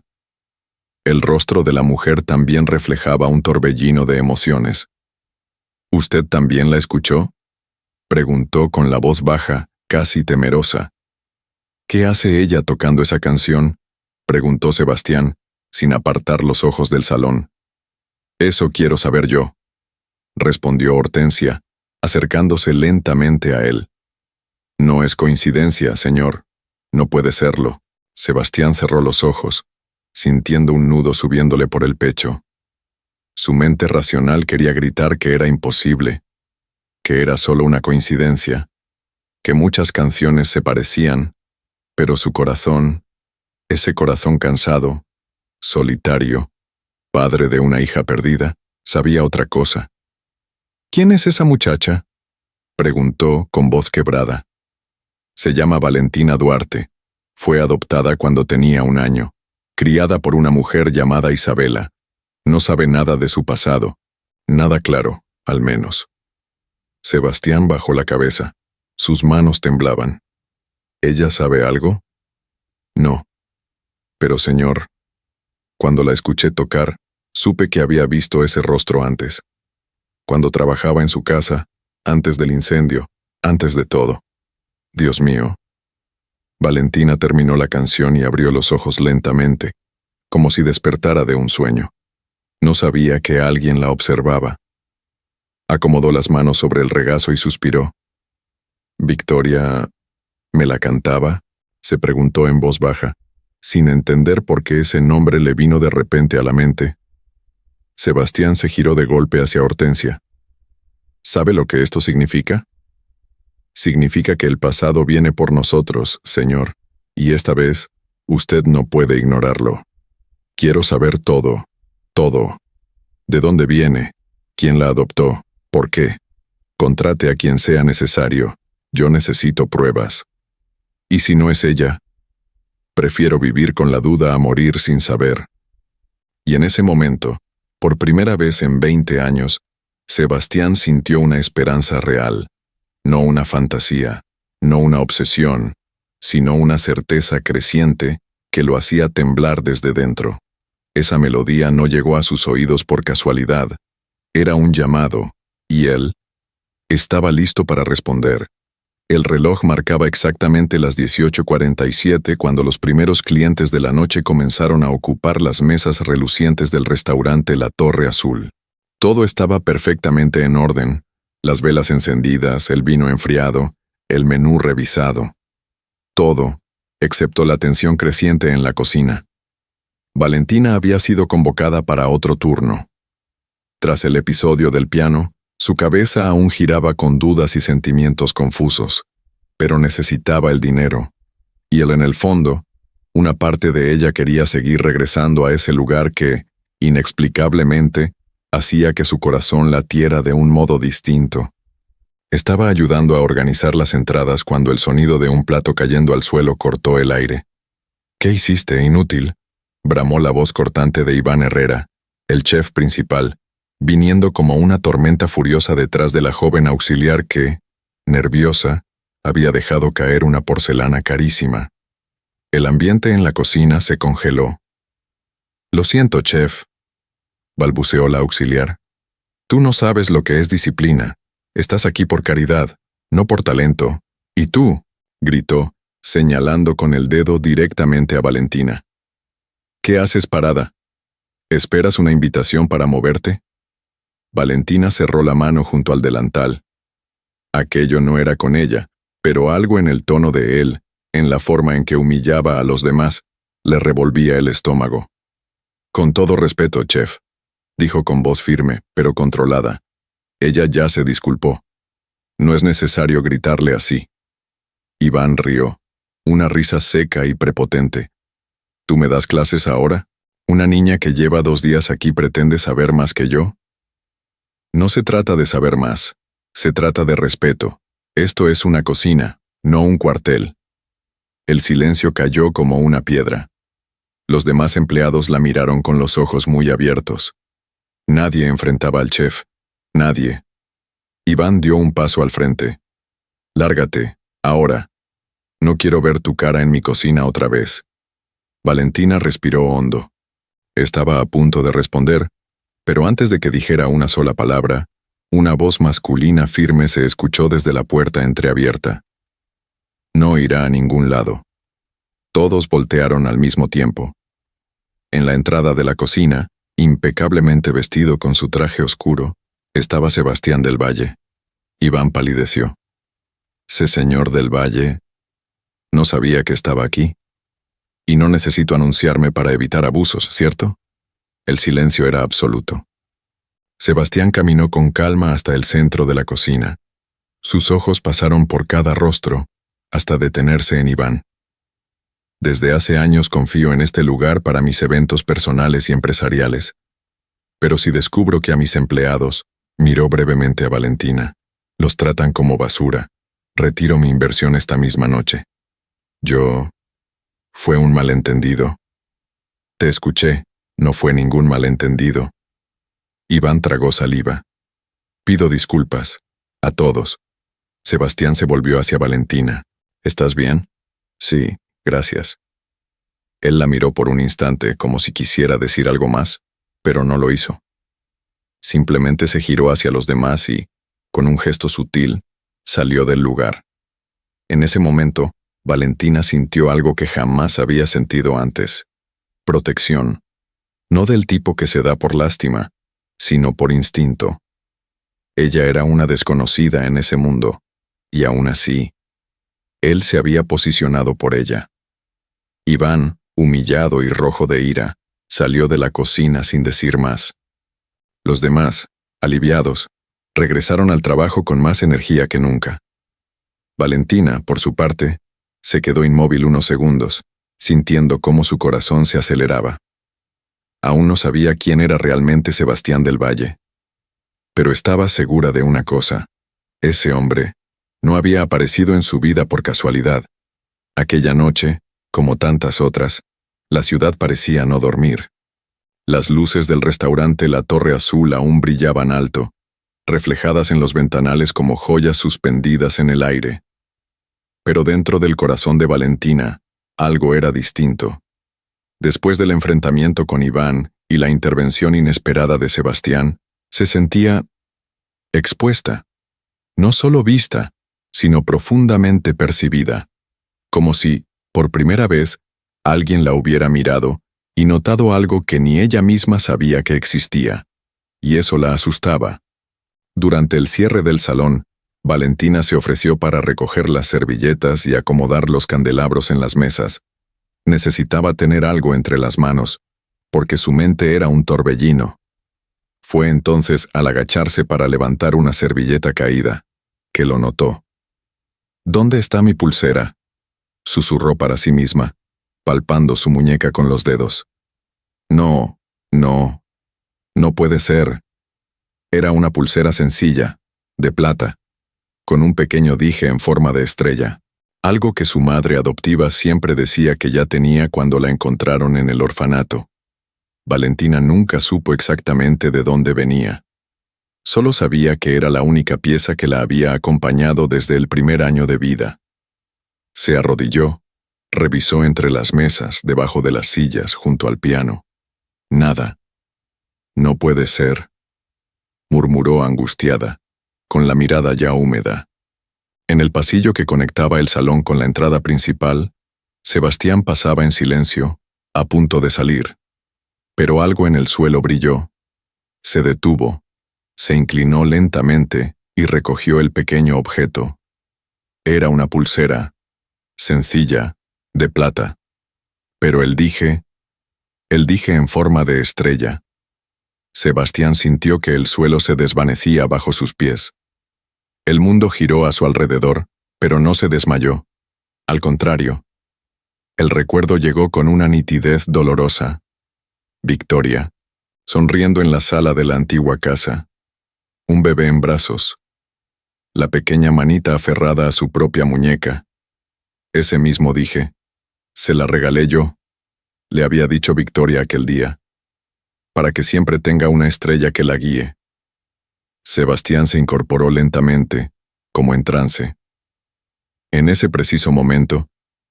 Speaker 1: El rostro de la mujer también reflejaba un torbellino de emociones. ¿Usted también la escuchó?, preguntó con la voz baja, casi temerosa. ¿Qué hace ella tocando esa canción?, preguntó Sebastián, sin apartar los ojos del salón. Eso quiero saber yo, respondió Hortensia, acercándose lentamente a él. No es coincidencia, señor. No puede serlo. Sebastián cerró los ojos, sintiendo un nudo subiéndole por el pecho. Su mente racional quería gritar que era imposible, que era solo una coincidencia, que muchas canciones se parecían, pero su corazón, ese corazón cansado, solitario, padre de una hija perdida, sabía otra cosa. ¿Quién es esa muchacha?, preguntó con voz quebrada. Se llama Valentina Duarte. Fue adoptada cuando tenía 1 año, criada por una mujer llamada Isabela. No sabe nada de su pasado, nada claro, al menos. Sebastián bajó la cabeza. Sus manos temblaban. ¿Ella sabe algo? No. Pero señor, cuando la escuché tocar, supe que había visto ese rostro antes. Cuando trabajaba en su casa, antes del incendio, antes de todo. Dios mío. Valentina terminó la canción y abrió los ojos lentamente, como si despertara de un sueño. No sabía que alguien la observaba. Acomodó las manos sobre el regazo y suspiró. ¿Victoria me la cantaba?, se preguntó en voz baja, sin entender por qué ese nombre le vino de repente a la mente. Sebastián se giró de golpe hacia Hortensia. ¿Sabe lo que esto significa? Significa que el pasado viene por nosotros, señor, y esta vez, usted no puede ignorarlo. Quiero saber todo, todo. ¿De dónde viene? ¿Quién la adoptó? ¿Por qué? Contrate a quien sea necesario. Yo necesito pruebas. ¿Y si no es ella? Prefiero vivir con la duda a morir sin saber. Y en ese momento, por primera vez en 20 años, Sebastián sintió una esperanza real, no una fantasía, no una obsesión, sino una certeza creciente que lo hacía temblar desde dentro. Esa melodía no llegó a sus oídos por casualidad. Era un llamado, y él estaba listo para responder. El reloj marcaba exactamente las 18:47 cuando los primeros clientes de la noche comenzaron a ocupar las mesas relucientes del restaurante La Torre Azul. Todo estaba perfectamente en orden, las velas encendidas, el vino enfriado, el menú revisado. Todo, excepto la tensión creciente en la cocina. Valentina había sido convocada para otro turno. Tras el episodio del piano, su cabeza aún giraba con dudas y sentimientos confusos, pero necesitaba el dinero, y él en el fondo, una parte de ella quería seguir regresando a ese lugar que, inexplicablemente, hacía que su corazón latiera de un modo distinto. Estaba ayudando a organizar las entradas cuando el sonido de un plato cayendo al suelo cortó el aire. ¿Qué hiciste, inútil?, bramó la voz cortante de Iván Herrera, el chef principal, viniendo como una tormenta furiosa detrás de la joven auxiliar que, nerviosa, había dejado caer una porcelana carísima. El ambiente en la cocina se congeló. «Lo siento, chef», balbuceó la auxiliar. «Tú no sabes lo que es disciplina. Estás aquí por caridad, no por talento. ¿Y tú?», gritó, señalando con el dedo directamente a Valentina. «¿Qué haces parada? ¿Esperas una invitación para moverte?». Valentina cerró la mano junto al delantal. Aquello no era con ella, pero algo en el tono de él, en la forma en que humillaba a los demás, le revolvía el estómago. «Con todo respeto, chef», dijo con voz firme, pero controlada. Ella ya se disculpó. No es necesario gritarle así. Iván rió, una risa seca y prepotente. ¿Tú me das clases ahora? ¿Una niña que lleva 2 días aquí pretende saber más que yo? No se trata de saber más, se trata de respeto. Esto es una cocina, no un cuartel. El silencio cayó como una piedra. Los demás empleados la miraron con los ojos muy abiertos. Nadie enfrentaba al chef. Nadie. Iván dio un paso al frente. Lárgate, ahora. No quiero ver tu cara en mi cocina otra vez. Valentina respiró hondo. Estaba a punto de responder, pero antes de que dijera una sola palabra, una voz masculina firme se escuchó desde la puerta entreabierta. No irá a ningún lado. Todos voltearon al mismo tiempo. En la entrada de la cocina, impecablemente vestido con su traje oscuro, estaba Sebastián del Valle. Iván palideció. «¿Sé señor del Valle? No sabía que estaba aquí. Y no necesito anunciarme para evitar abusos, ¿cierto?» El silencio era absoluto. Sebastián caminó con calma hasta el centro de la cocina. Sus ojos pasaron por cada rostro, hasta detenerse en Iván. Desde hace años confío en este lugar para mis eventos personales y empresariales. Pero si descubro que a mis empleados, miró brevemente a Valentina, los tratan como basura, retiro mi inversión esta misma noche. Fue un malentendido. Te escuché, no fue ningún malentendido. Iván tragó saliva. Pido disculpas. A todos. Sebastián se volvió hacia Valentina. ¿Estás bien? Sí, gracias. Él la miró por un instante como si quisiera decir algo más, pero no lo hizo. Simplemente se giró hacia los demás y, con un gesto sutil, salió del lugar. En ese momento, Valentina sintió algo que jamás había sentido antes. Protección. No del tipo que se da por lástima, sino por instinto. Ella era una desconocida en ese mundo, y aún así, él se había posicionado por ella. Iván, humillado y rojo de ira, salió de la cocina sin decir más. Los demás, aliviados, regresaron al trabajo con más energía que nunca. Valentina, por su parte, se quedó inmóvil unos segundos, sintiendo cómo su corazón se aceleraba. Aún no sabía quién era realmente Sebastián del Valle. Pero estaba segura de una cosa. Ese hombre no había aparecido en su vida por casualidad. Aquella noche, como tantas otras, la ciudad parecía no dormir. Las luces del restaurante La Torre Azul aún brillaban alto, reflejadas en los ventanales como joyas suspendidas en el aire. Pero dentro del corazón de Valentina, algo era distinto. Después del enfrentamiento con Iván y la intervención inesperada de Sebastián, se sentía expuesta, no solo vista, sino profundamente percibida, como si, por primera vez, alguien la hubiera mirado y notado algo que ni ella misma sabía que existía, y eso la asustaba. Durante el cierre del salón, Valentina se ofreció para recoger las servilletas y acomodar los candelabros en las mesas. Necesitaba tener algo entre las manos, porque su mente era un torbellino. Fue entonces al agacharse para levantar una servilleta caída, que lo notó. «¿Dónde está mi pulsera?», susurró para sí misma, palpando su muñeca con los dedos. No puede ser. Era una pulsera sencilla, de plata, con un pequeño dije en forma de estrella, algo que su madre adoptiva siempre decía que ya tenía cuando la encontraron en el orfanato. Valentina nunca supo exactamente de dónde venía. Solo sabía que era la única pieza que la había acompañado desde el primer año de vida. Se arrodilló, revisó entre las mesas, debajo de las sillas, junto al piano. Nada. «No puede ser», murmuró angustiada, con la mirada ya húmeda. En el pasillo que conectaba el salón con la entrada principal, Sebastián pasaba en silencio, a punto de salir. Pero algo en el suelo brilló. Se detuvo, se inclinó lentamente y recogió el pequeño objeto. Era una pulsera, sencilla, de plata. Pero el dije en forma de estrella. Sebastián sintió que el suelo se desvanecía bajo sus pies. El mundo giró a su alrededor, pero no se desmayó. Al contrario. El recuerdo llegó con una nitidez dolorosa. Victoria, sonriendo en la sala de la antigua casa. Un bebé en brazos. La pequeña manita aferrada a su propia muñeca. Ese mismo dije, Se la regalé yo, le había dicho Victoria aquel día, para que siempre tenga una estrella que la guíe. Sebastián se incorporó lentamente, como en trance. En ese preciso momento,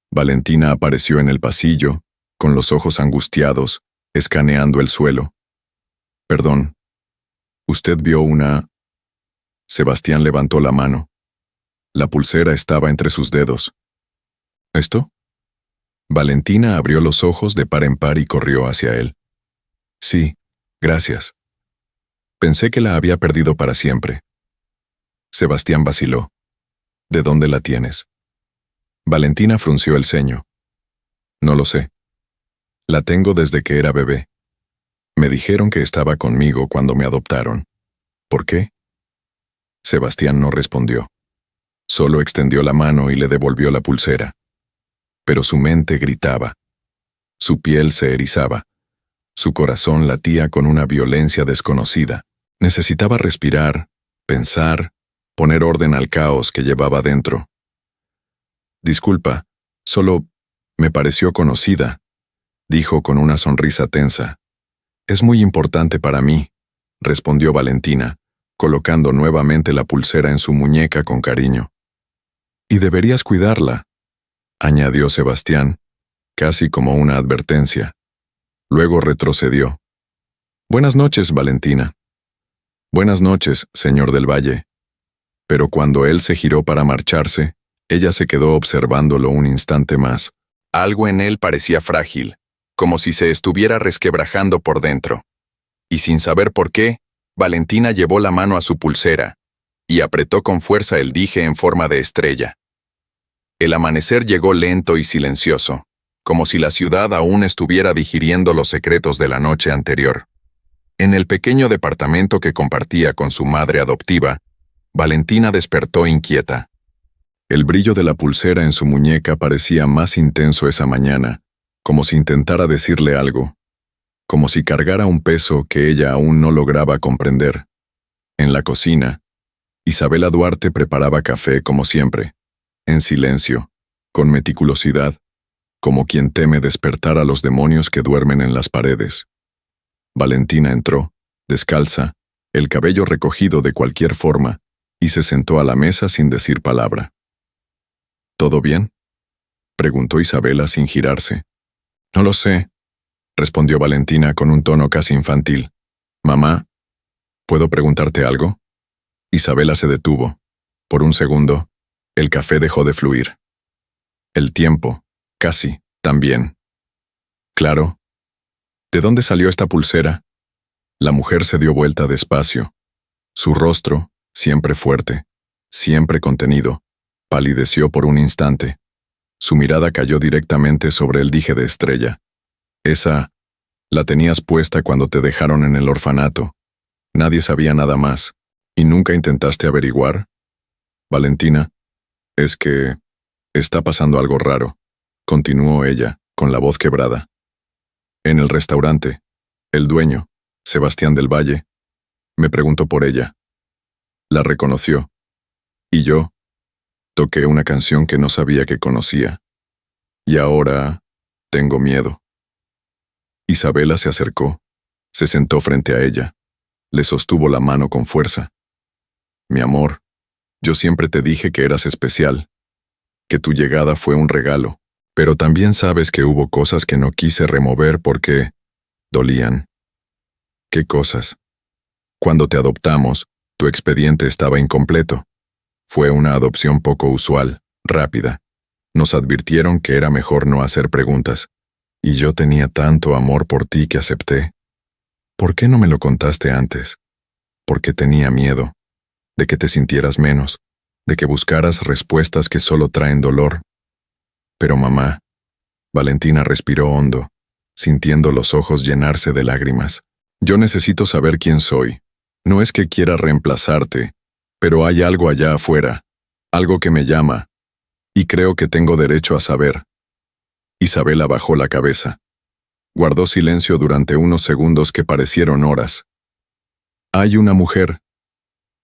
Speaker 1: Valentina apareció en el pasillo, con los ojos angustiados, escaneando el suelo. Perdón. ¿Usted vio una...? Sebastián levantó la mano. La pulsera estaba entre sus dedos. ¿Esto? Valentina abrió los ojos de par en par y corrió hacia él. Sí, gracias. Pensé que la había perdido para siempre. Sebastián vaciló. ¿De dónde la tienes? Valentina frunció el ceño. No lo sé. La tengo desde que era bebé. Me dijeron que estaba conmigo cuando me adoptaron. ¿Por qué? Sebastián no respondió. Solo extendió la mano y le devolvió la pulsera. Pero su mente gritaba. Su piel se erizaba. Su corazón latía con una violencia desconocida. Necesitaba respirar, pensar, poner orden al caos que llevaba dentro. Disculpa, solo me pareció conocida, dijo con una sonrisa tensa. Es muy importante para mí, respondió Valentina, colocando nuevamente la pulsera en su muñeca con cariño. Y deberías cuidarla, añadió Sebastián, casi como una advertencia. Luego retrocedió. Buenas noches, Valentina. Buenas noches, señor del Valle. Pero cuando él se giró para marcharse, ella se quedó observándolo un instante más. Algo en él parecía frágil, como si se estuviera resquebrajando por dentro. Y sin saber por qué, Valentina llevó la mano a su pulsera y apretó con fuerza el dije en forma de estrella. El amanecer llegó lento y silencioso, como si la ciudad aún estuviera digiriendo los secretos de la noche anterior. En el pequeño departamento que compartía con su madre adoptiva, Valentina despertó inquieta. El brillo de la pulsera en su muñeca parecía más intenso esa mañana, como si intentara decirle algo, como si cargara un peso que ella aún no lograba comprender. En la cocina, Isabela Duarte preparaba café como siempre, en silencio, con meticulosidad, como quien teme despertar a los demonios que duermen en las paredes. Valentina entró, descalza, el cabello recogido de cualquier forma, y se sentó a la mesa sin decir palabra. ¿Todo bien?, preguntó Isabela sin girarse. No lo sé, respondió Valentina con un tono casi infantil. Mamá, ¿puedo preguntarte algo? Isabela se detuvo. Por un segundo, el café dejó de fluir. El tiempo, casi, también. Claro. ¿De dónde salió esta pulsera? La mujer se dio vuelta despacio. Su rostro, siempre fuerte, siempre contenido, palideció por un instante. Su mirada cayó directamente sobre el dije de estrella. Esa, la tenías puesta cuando te dejaron en el orfanato. Nadie sabía nada más. ¿Y nunca intentaste averiguar? Valentina, es que está pasando algo raro, continuó ella, con la voz quebrada. En el restaurante, el dueño, Sebastián del Valle, me preguntó por ella. La reconoció. Y yo toqué una canción que no sabía que conocía. Y ahora tengo miedo. Isabela se acercó, se sentó frente a ella, le sostuvo la mano con fuerza. Mi amor, yo siempre te dije que eras especial, que tu llegada fue un regalo, pero también sabes que hubo cosas que no quise remover porque dolían. ¿Qué cosas? Cuando te adoptamos, tu expediente estaba incompleto. Fue una adopción poco usual, rápida. Nos advirtieron que era mejor no hacer preguntas. Y yo tenía tanto amor por ti que acepté. ¿Por qué no me lo contaste antes? Porque tenía miedo, de que te sintieras menos, de que buscaras respuestas que solo traen dolor. Pero mamá, Valentina respiró hondo, sintiendo los ojos llenarse de lágrimas. Yo necesito saber quién soy. No es que quiera reemplazarte, pero hay algo allá afuera, algo que me llama, y creo que tengo derecho a saber. Isabela bajó la cabeza. Guardó silencio durante unos segundos que parecieron horas. Hay una mujer,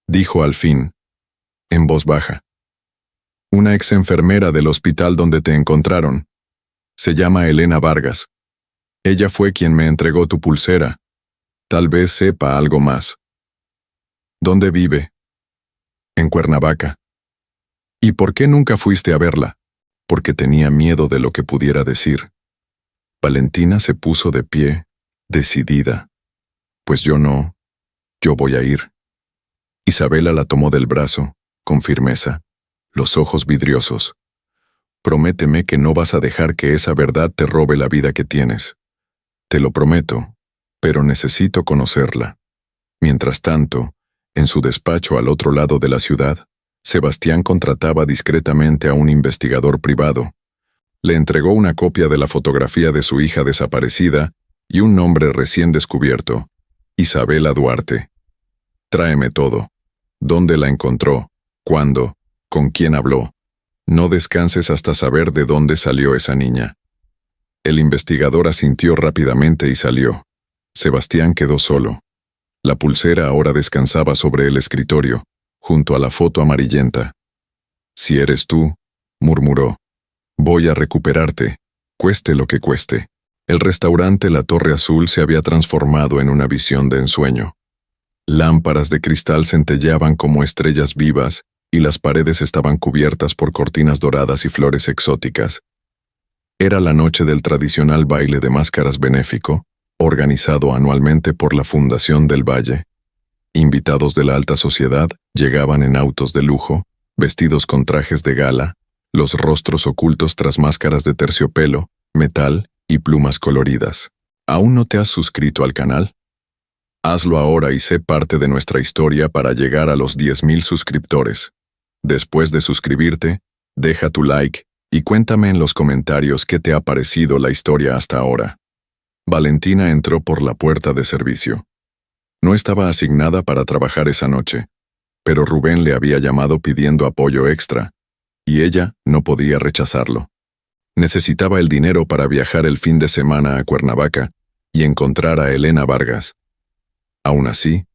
Speaker 1: dijo al fin, en voz baja. Una ex enfermera del hospital donde te encontraron. Se llama Elena Vargas. Ella fue quien me entregó tu pulsera. Tal vez sepa algo más. ¿Dónde vive? En Cuernavaca. ¿Y por qué nunca fuiste a verla? Porque tenía miedo de lo que pudiera decir. Valentina se puso de pie, decidida. Pues yo voy a ir. Isabela la tomó del brazo, con firmeza, los ojos vidriosos. Prométeme que no vas a dejar que esa verdad te robe la vida que tienes. Te lo prometo, pero necesito conocerla. Mientras tanto, en su despacho al otro lado de la ciudad, Sebastián contrataba discretamente a un investigador privado. Le entregó una copia de la fotografía de su hija desaparecida y un nombre recién descubierto, Isabela Duarte. Tráeme todo. ¿Dónde la encontró? ¿Cuándo? ¿Con quién habló? No descanses hasta saber de dónde salió esa niña. El investigador asintió rápidamente y salió. Sebastián quedó solo. La pulsera ahora descansaba sobre el escritorio, junto a la foto amarillenta. Si eres tú, murmuró. Voy a recuperarte, cueste lo que cueste. El restaurante La Torre Azul se había transformado en una visión de ensueño. Lámparas de cristal centelleaban como estrellas vivas y las paredes estaban cubiertas por cortinas doradas y flores exóticas. Era la noche del tradicional baile de máscaras benéfico, organizado anualmente por la Fundación del Valle. Invitados de la alta sociedad llegaban en autos de lujo, vestidos con trajes de gala, los rostros ocultos tras máscaras de terciopelo, metal y plumas coloridas. ¿Aún no te has suscrito al canal? Hazlo ahora y sé parte de nuestra historia para llegar a los 10,000 suscriptores. Después de suscribirte, deja tu like y cuéntame en los comentarios qué te ha parecido la historia hasta ahora. Valentina entró por la puerta de servicio. No estaba asignada para trabajar esa noche, pero Rubén le había llamado pidiendo apoyo extra, y ella no podía rechazarlo. Necesitaba el dinero para viajar el fin de semana a Cuernavaca y encontrar a Elena Vargas. Aún así,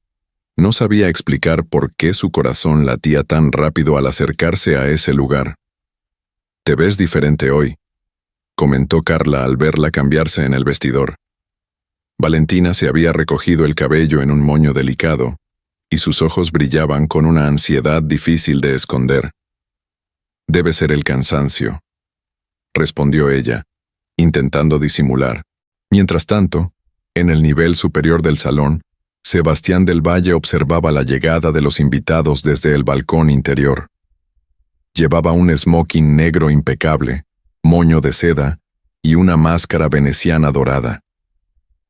Speaker 1: no sabía explicar por qué su corazón latía tan rápido al acercarse a ese lugar. «Te ves diferente hoy», comentó Carla al verla cambiarse en el vestidor. Valentina se había recogido el cabello en un moño delicado, y sus ojos brillaban con una ansiedad difícil de esconder. «Debe ser el cansancio», respondió ella, intentando disimular. Mientras tanto, en el nivel superior del salón, Sebastián del Valle observaba la llegada de los invitados desde el balcón interior. Llevaba un smoking negro impecable, moño de seda y una máscara veneciana dorada.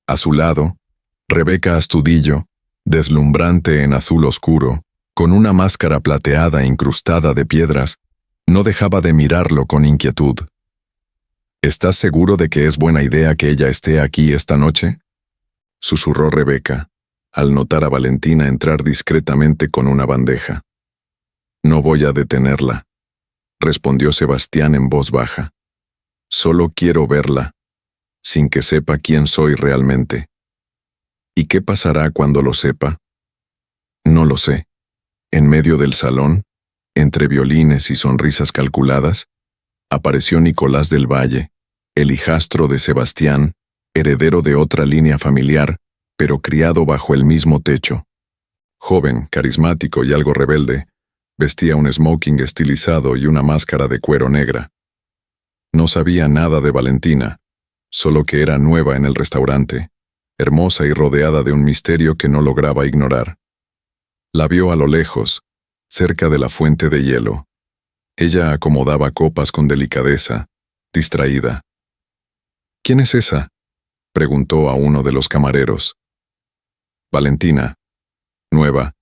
Speaker 1: A su lado, Rebeca Astudillo, deslumbrante en azul oscuro, con una máscara plateada incrustada de piedras, no dejaba de mirarlo con inquietud. ¿Estás seguro de que es buena idea que ella esté aquí esta noche?, susurró Rebeca, al notar a Valentina entrar discretamente con una bandeja. «No voy a detenerla», respondió Sebastián en voz baja. «Solo quiero verla, sin que sepa quién soy realmente». «¿Y qué pasará cuando lo sepa?». «No lo sé». En medio del salón, entre violines y sonrisas calculadas, apareció Nicolás del Valle, el hijastro de Sebastián, heredero de otra línea familiar, pero criado bajo el mismo techo. Joven, carismático y algo rebelde, vestía un smoking estilizado y una máscara de cuero negra. No sabía nada de Valentina, solo que era nueva en el restaurante, hermosa y rodeada de un misterio que no lograba ignorar. La vio a lo lejos, cerca de la fuente de hielo. Ella acomodaba copas con delicadeza, distraída. «¿Quién es esa?», preguntó a uno de los camareros. «Valentina. Nueva.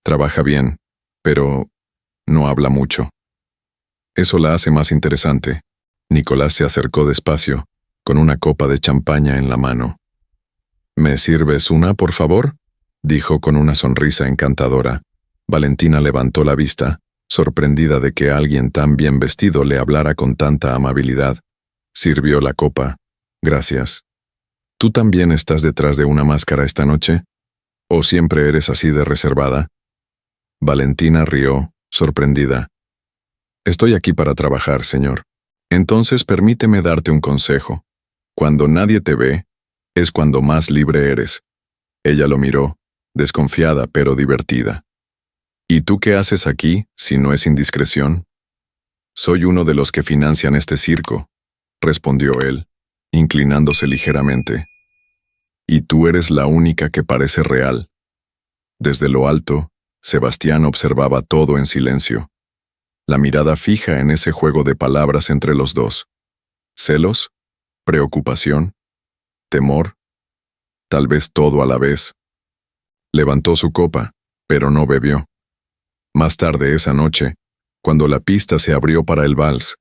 Speaker 1: Trabaja bien, pero no habla mucho. Eso la hace más interesante». Nicolás se acercó despacio, con una copa de champaña en la mano. «¿Me sirves una, por favor?», dijo con una sonrisa encantadora. Valentina levantó la vista, sorprendida de que alguien tan bien vestido le hablara con tanta amabilidad. Sirvió la copa. «Gracias». «¿Tú también estás detrás de una máscara esta noche? ¿O siempre eres así de reservada?». Valentina rió, sorprendida. «Estoy aquí para trabajar, señor». Entonces permíteme darte un consejo. Cuando nadie te ve, es cuando más libre eres. Ella lo miró, desconfiada pero divertida. ¿Y tú qué haces aquí, si no es indiscreción? Soy uno de los que financian este circo, respondió él, inclinándose ligeramente. Y tú eres la única que parece real. Desde lo alto, Sebastián observaba todo en silencio, la mirada fija en ese juego de palabras entre los dos. ¿Celos? ¿Preocupación? ¿Temor? Tal vez todo a la vez. Levantó su copa, pero no bebió. Más tarde esa noche, cuando la pista se abrió para el vals,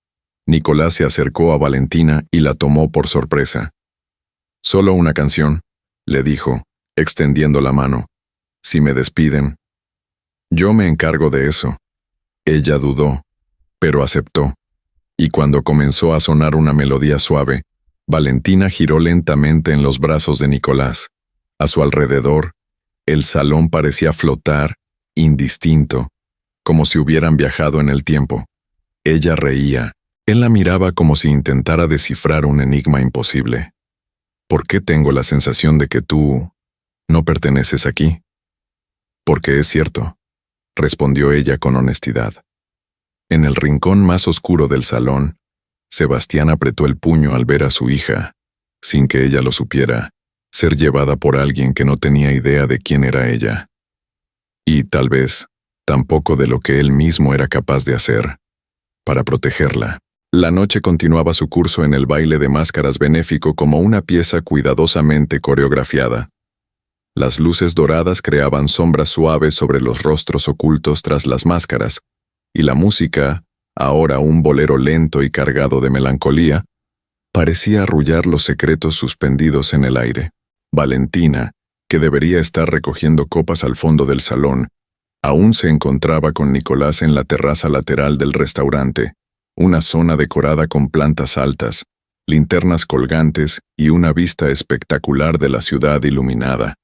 Speaker 1: Nicolás se acercó a Valentina y la tomó por sorpresa. «Solo una canción», le dijo, extendiendo la mano. «Si me despiden». «Yo me encargo de eso». Ella dudó, pero aceptó, y cuando comenzó a sonar una melodía suave, Valentina giró lentamente en los brazos de Nicolás. A su alrededor, el salón parecía flotar, indistinto, como si hubieran viajado en el tiempo. Ella reía. Él la miraba como si intentara descifrar un enigma imposible. ¿Por qué tengo la sensación de que tú no perteneces aquí? Porque es cierto, respondió ella con honestidad. En el rincón más oscuro del salón, Sebastián apretó el puño al ver a su hija, sin que ella lo supiera, ser llevada por alguien que no tenía idea de quién era ella. Y tal vez, tampoco de lo que él mismo era capaz de hacer, para protegerla. La noche continuaba su curso en el baile de máscaras benéfico como una pieza cuidadosamente coreografiada. Las luces doradas creaban sombras suaves sobre los rostros ocultos tras las máscaras, y la música, ahora un bolero lento y cargado de melancolía, parecía arrullar los secretos suspendidos en el aire. Valentina, que debería estar recogiendo copas al fondo del salón, aún se encontraba con Nicolás en la terraza lateral del restaurante, una zona decorada con plantas altas, linternas colgantes y una vista espectacular de la ciudad iluminada.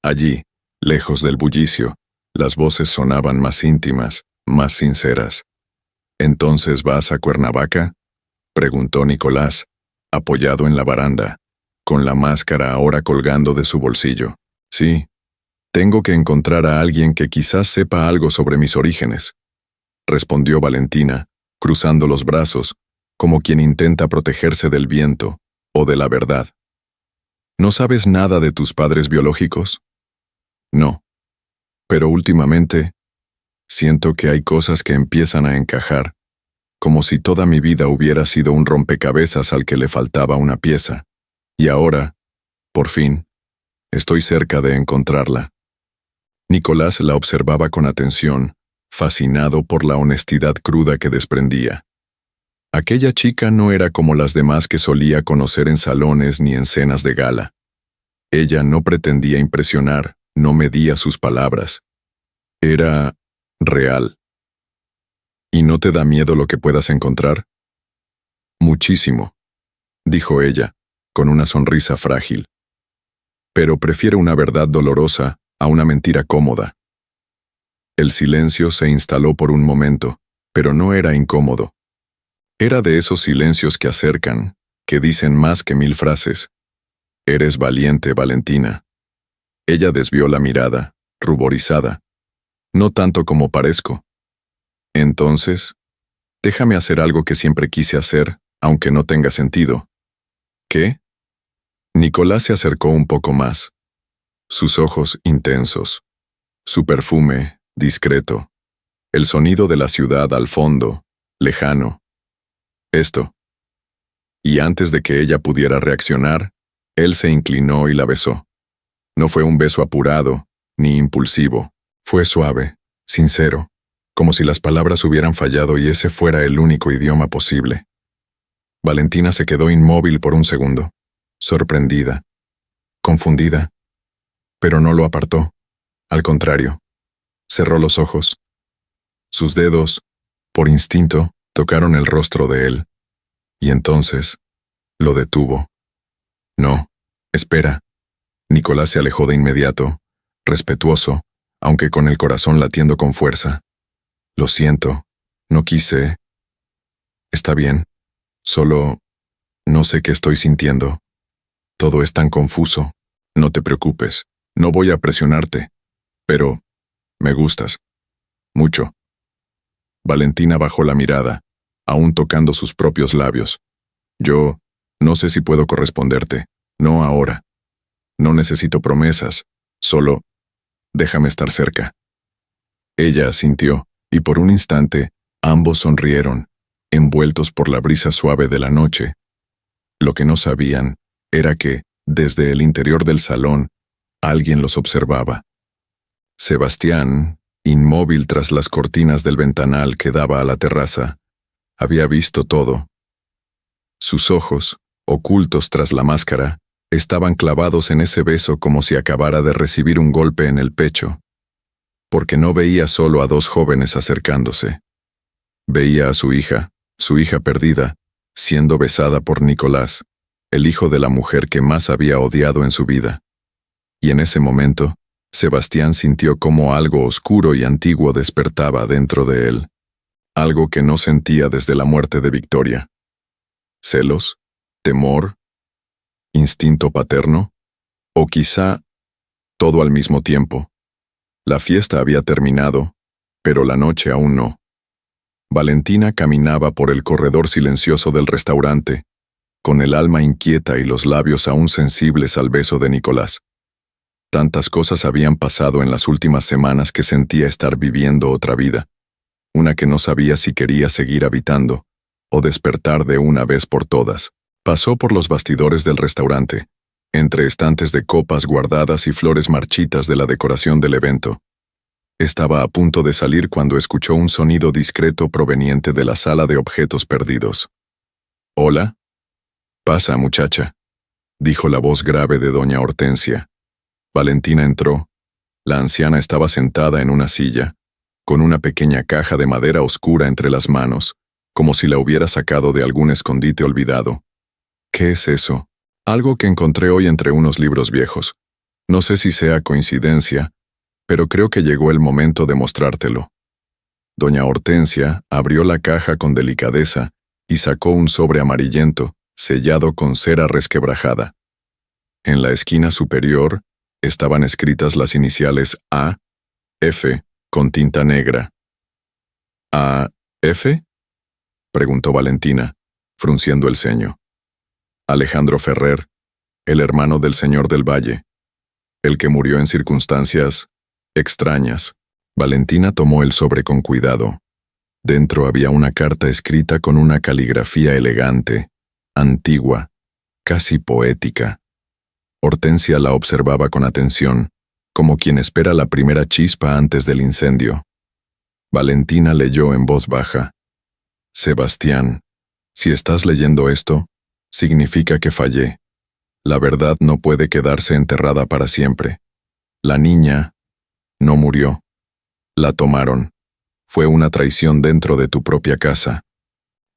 Speaker 1: Allí, lejos del bullicio, las voces sonaban más íntimas, más sinceras. «¿Entonces vas a Cuernavaca?», preguntó Nicolás, apoyado en la baranda, con la máscara ahora colgando de su bolsillo. «Sí. Tengo que encontrar a alguien que quizás sepa algo sobre mis orígenes», respondió Valentina, cruzando los brazos, como quien intenta protegerse del viento o de la verdad. «¿No sabes nada de tus padres biológicos?». «No. Pero últimamente, siento que hay cosas que empiezan a encajar, como si toda mi vida hubiera sido un rompecabezas al que le faltaba una pieza. Y ahora, por fin, estoy cerca de encontrarla». Nicolás la observaba con atención, fascinado por la honestidad cruda que desprendía. Aquella chica no era como las demás que solía conocer en salones ni en cenas de gala. Ella no pretendía impresionar, no medía sus palabras. Era real. ¿Y no te da miedo lo que puedas encontrar? Muchísimo, dijo ella, con una sonrisa frágil. Pero prefiero una verdad dolorosa a una mentira cómoda. El silencio se instaló por un momento, pero no era incómodo. Era de esos silencios que acercan, que dicen más que 1000 frases. «Eres valiente, Valentina». Ella desvió la mirada, ruborizada. «No tanto como parezco». «Entonces, déjame hacer algo que siempre quise hacer, aunque no tenga sentido». «¿Qué?». Nicolás se acercó un poco más. Sus ojos intensos. Su perfume, discreto. El sonido de la ciudad al fondo, lejano. Esto. Y antes de que ella pudiera reaccionar, él se inclinó y la besó. No fue un beso apurado, ni impulsivo. Fue suave, sincero, como si las palabras hubieran fallado y ese fuera el único idioma posible. Valentina se quedó inmóvil por un segundo, sorprendida, confundida, pero no lo apartó. Al contrario, cerró los ojos. Sus dedos, por instinto, tocaron el rostro de él, y entonces lo detuvo. «No, espera». Nicolás se alejó de inmediato, respetuoso, aunque con el corazón latiendo con fuerza. «Lo siento, no quise». «Está bien». Solo no sé qué estoy sintiendo. Todo es tan confuso. No te preocupes, no voy a presionarte. Pero me gustas. Mucho. Valentina bajó la mirada, aún tocando sus propios labios. Yo no sé si puedo corresponderte. No ahora. No necesito promesas. Solo déjame estar cerca. Ella asintió, y por un instante, ambos sonrieron, envueltos por la brisa suave de la noche. Lo que no sabían era que, desde el interior del salón, alguien los observaba. Sebastián, inmóvil tras las cortinas del ventanal que daba a la terraza, había visto todo. Sus ojos, ocultos tras la máscara, estaban clavados en ese beso como si acabara de recibir un golpe en el pecho, porque no veía solo a dos jóvenes acercándose. Veía a su hija perdida, siendo besada por Nicolás, el hijo de la mujer que más había odiado en su vida. Y en ese momento, Sebastián sintió como algo oscuro y antiguo despertaba dentro de él, algo que no sentía desde la muerte de Victoria. ¿Celos? ¿Temor? ¿Instinto paterno? ¿O quizá todo al mismo tiempo? La fiesta había terminado, pero la noche aún no. Valentina caminaba por el corredor silencioso del restaurante, con el alma inquieta y los labios aún sensibles al beso de Nicolás. Tantas cosas habían pasado en las últimas semanas que sentía estar viviendo otra vida, una que no sabía si quería seguir habitando, o despertar de una vez por todas. Pasó por los bastidores del restaurante, entre estantes de copas guardadas y flores marchitas de la decoración del evento. Estaba a punto de salir cuando escuchó un sonido discreto proveniente de la sala de objetos perdidos. «¿Hola?» «Pasa, muchacha», dijo la voz grave de doña Hortensia. Valentina entró. La anciana estaba sentada en una silla, con una pequeña caja de madera oscura entre las manos, como si la hubiera sacado de algún escondite olvidado. «¿Qué es eso?» «Algo que encontré hoy entre unos libros viejos. No sé si sea coincidencia, pero creo que llegó el momento de mostrártelo». Doña Hortensia abrió la caja con delicadeza y sacó un sobre amarillento, sellado con cera resquebrajada. En la esquina superior estaban escritas las iniciales A, F, con tinta negra. «¿A, F?» preguntó Valentina, frunciendo el ceño. «Alejandro Ferrer, el hermano del señor del Valle, el que murió en circunstancias extrañas». Valentina tomó el sobre con cuidado. Dentro había una carta escrita con una caligrafía elegante, antigua, casi poética. Hortensia la observaba con atención, como quien espera la primera chispa antes del incendio. Valentina leyó en voz baja: «Sebastián, si estás leyendo esto, significa que fallé. La verdad no puede quedarse enterrada para siempre. La niña no murió. La tomaron. Fue una traición dentro de tu propia casa.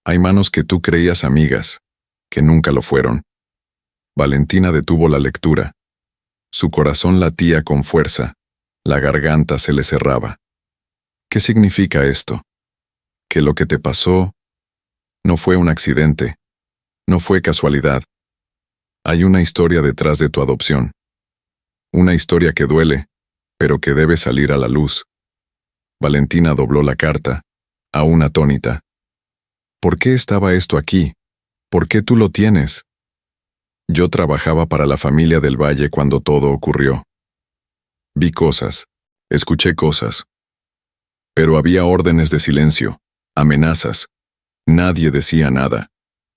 Speaker 1: Hay manos que tú creías amigas, que nunca lo fueron». Valentina detuvo la lectura. Su corazón latía con fuerza, la garganta se le cerraba. ¿Qué significa esto? ¿Que lo que te pasó no fue un accidente? ¿No fue casualidad? Hay una historia detrás de tu adopción. Una historia que duele, pero que debe salir a la luz. Valentina dobló la carta, aún atónita. ¿Por qué estaba esto aquí? ¿Por qué tú lo tienes? Yo trabajaba para la familia del Valle cuando todo ocurrió. Vi cosas, escuché cosas. Pero había órdenes de silencio, amenazas. Nadie decía nada.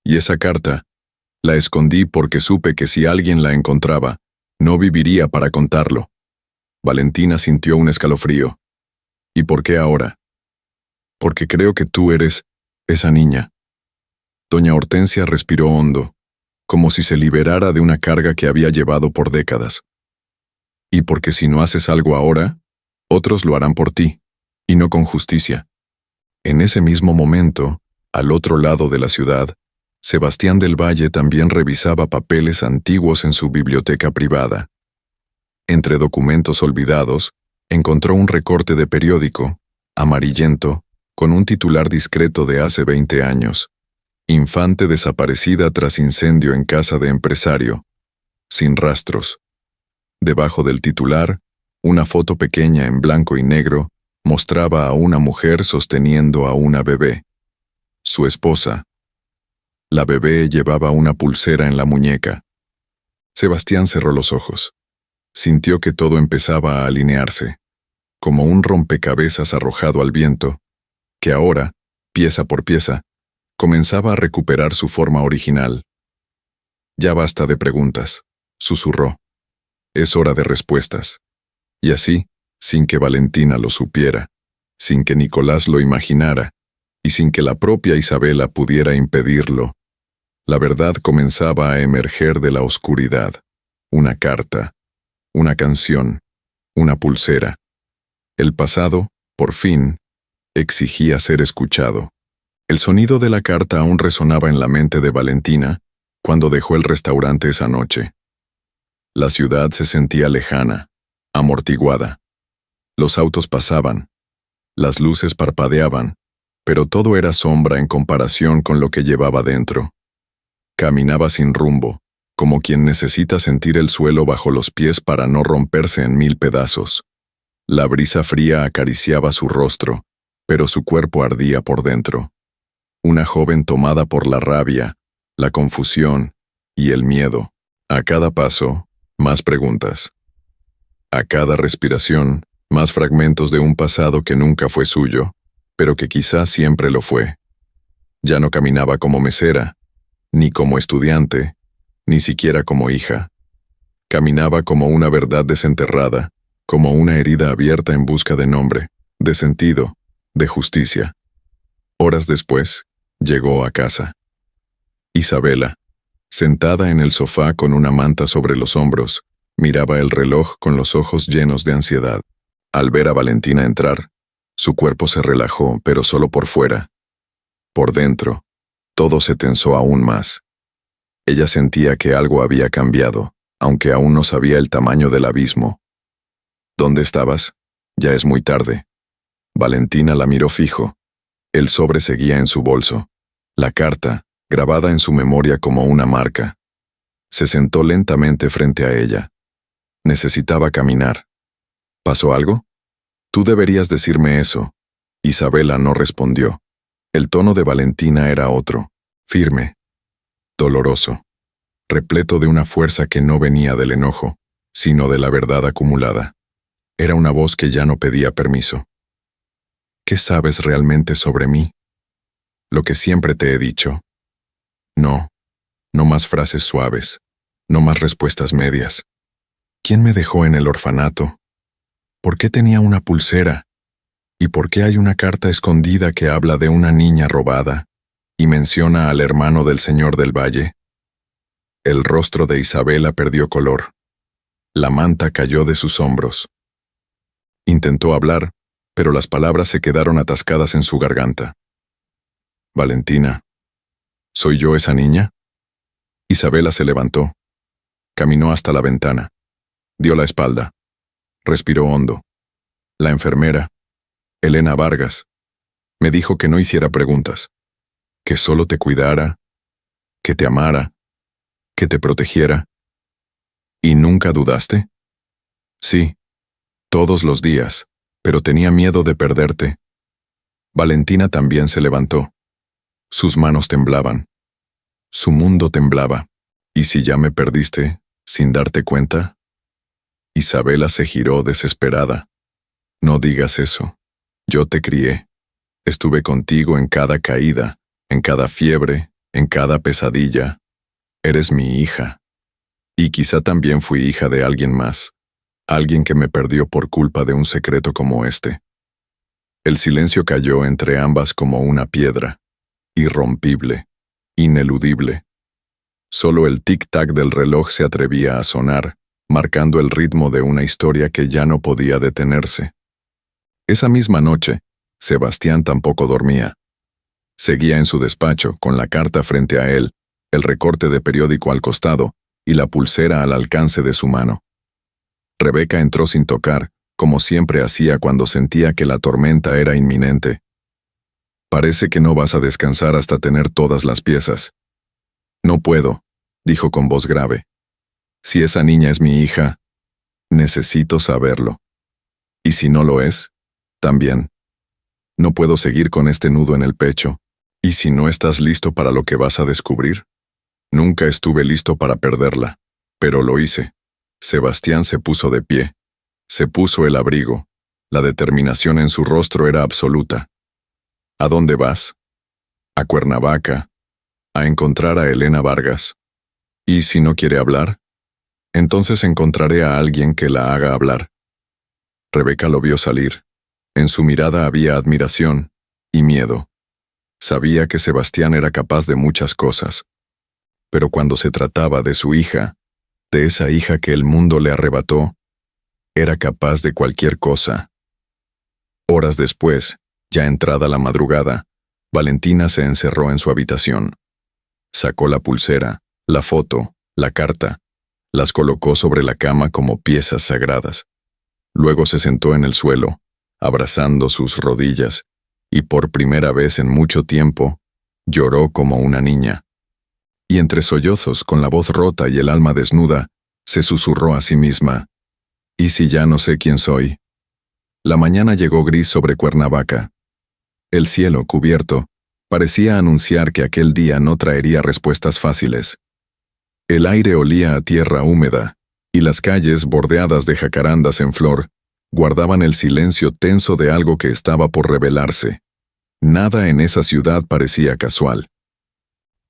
Speaker 1: Y esa carta, la escondí porque supe que si alguien la encontraba, no viviría para contarlo. Valentina sintió un escalofrío. ¿Y por qué ahora? Porque creo que tú eres esa niña. Doña Hortensia respiró hondo, como si se liberara de una carga que había llevado por décadas. Y porque si no haces algo ahora, otros lo harán por ti, y no con justicia. En ese mismo momento, al otro lado de la ciudad, Sebastián del Valle también revisaba papeles antiguos en su biblioteca privada. Entre documentos olvidados, encontró un recorte de periódico, amarillento, con un titular discreto de hace 20 años. Infante desaparecida tras incendio en casa de empresario. Sin rastros. Debajo del titular, una foto pequeña en blanco y negro mostraba a una mujer sosteniendo a una bebé. Su esposa. La bebé llevaba una pulsera en la muñeca. Sebastián cerró los ojos. Sintió que todo empezaba a alinearse, como un rompecabezas arrojado al viento, que ahora, pieza por pieza, comenzaba a recuperar su forma original. Ya basta de preguntas, susurró. Es hora de respuestas. Y así, sin que Valentina lo supiera, sin que Nicolás lo imaginara, y sin que la propia Isabela pudiera impedirlo, la verdad comenzaba a emerger de la oscuridad. Una carta, una canción, una pulsera. El pasado, por fin, exigía ser escuchado. El sonido de la carta aún resonaba en la mente de Valentina cuando dejó el restaurante esa noche. La ciudad se sentía lejana, amortiguada. Los autos pasaban, las luces parpadeaban, pero todo era sombra en comparación con lo que llevaba dentro. Caminaba sin rumbo, como quien necesita sentir el suelo bajo los pies para no romperse en mil pedazos. La brisa fría acariciaba su rostro, pero su cuerpo ardía por dentro. Una joven tomada por la rabia, la confusión y el miedo. A cada paso, más preguntas. A cada respiración, más fragmentos de un pasado que nunca fue suyo, pero que quizás siempre lo fue. Ya no caminaba como mesera, ni como estudiante, ni siquiera como hija. Caminaba como una verdad desenterrada, como una herida abierta en busca de nombre, de sentido, de justicia. Horas después, llegó a casa. Isabela, sentada en el sofá con una manta sobre los hombros, miraba el reloj con los ojos llenos de ansiedad. Al ver a Valentina entrar, su cuerpo se relajó, pero solo por fuera. Por dentro, todo se tensó aún más. Ella sentía que algo había cambiado, aunque aún no sabía el tamaño del abismo. ¿Dónde estabas? Ya es muy tarde. Valentina la miró fijo. El sobre seguía en su bolso. La carta, grabada en su memoria como una marca. Se sentó lentamente frente a ella. Necesitaba caminar. ¿Pasó algo? Tú deberías decirme eso. Isabela no respondió. El tono de Valentina era otro, firme, doloroso, repleto de una fuerza que no venía del enojo, sino de la verdad acumulada. Era una voz que ya no pedía permiso. ¿Qué sabes realmente sobre mí? Lo que siempre te he dicho. No, no más frases suaves, no más respuestas medias. ¿Quién me dejó en el orfanato? ¿Por qué tenía una pulsera? ¿Y por qué hay una carta escondida que habla de una niña robada y menciona al hermano del señor del valle? El rostro de Isabela perdió color. La manta cayó de sus hombros. Intentó hablar, pero las palabras se quedaron atascadas en su garganta. Valentina, ¿soy yo esa niña? Isabela se levantó. Caminó hasta la ventana. Dio la espalda. Respiró hondo. La enfermera, Elena Vargas, me dijo que no hiciera preguntas, que solo te cuidara, que te amara, que te protegiera. ¿Y nunca dudaste? Sí, todos los días, pero tenía miedo de perderte. Valentina también se levantó. Sus manos temblaban. Su mundo temblaba. ¿Y si ya me perdiste, sin darte cuenta? Isabela se giró desesperada. No digas eso. Yo te crié. Estuve contigo en cada caída, en cada fiebre, en cada pesadilla. Eres mi hija. Y quizá también fui hija de alguien más, alguien que me perdió por culpa de un secreto como este. El silencio cayó entre ambas como una piedra, irrompible, ineludible. Solo el tic-tac del reloj se atrevía a sonar, marcando el ritmo de una historia que ya no podía detenerse. Esa misma noche, Sebastián tampoco dormía. Seguía en su despacho, con la carta frente a él, el recorte de periódico al costado y la pulsera al alcance de su mano. Rebeca entró sin tocar, como siempre hacía cuando sentía que la tormenta era inminente. Parece que no vas a descansar hasta tener todas las piezas. No puedo, dijo con voz grave. Si esa niña es mi hija, necesito saberlo. Y si no lo es, también. No puedo seguir con este nudo en el pecho. ¿Y si no estás listo para lo que vas a descubrir? Nunca estuve listo para perderla, pero lo hice. Sebastián se puso de pie. Se puso el abrigo. La determinación en su rostro era absoluta. ¿A dónde vas? A Cuernavaca. A encontrar a Elena Vargas. ¿Y si no quiere hablar? Entonces encontraré a alguien que la haga hablar. Rebeca lo vio salir. En su mirada había admiración y miedo. Sabía que Sebastián era capaz de muchas cosas. Pero cuando se trataba de su hija, de esa hija que el mundo le arrebató, era capaz de cualquier cosa. Horas después, ya entrada la madrugada, Valentina se encerró en su habitación. Sacó la pulsera, la foto, la carta, las colocó sobre la cama como piezas sagradas. Luego se sentó en el suelo, abrazando sus rodillas, y por primera vez en mucho tiempo, lloró como una niña. Y entre sollozos, con la voz rota y el alma desnuda, se susurró a sí misma: ¿y si ya no sé quién soy? La mañana llegó gris sobre Cuernavaca. El cielo, cubierto, parecía anunciar que aquel día no traería respuestas fáciles. El aire olía a tierra húmeda, y las calles, bordeadas de jacarandas en flor, guardaban el silencio tenso de algo que estaba por revelarse. Nada en esa ciudad parecía casual.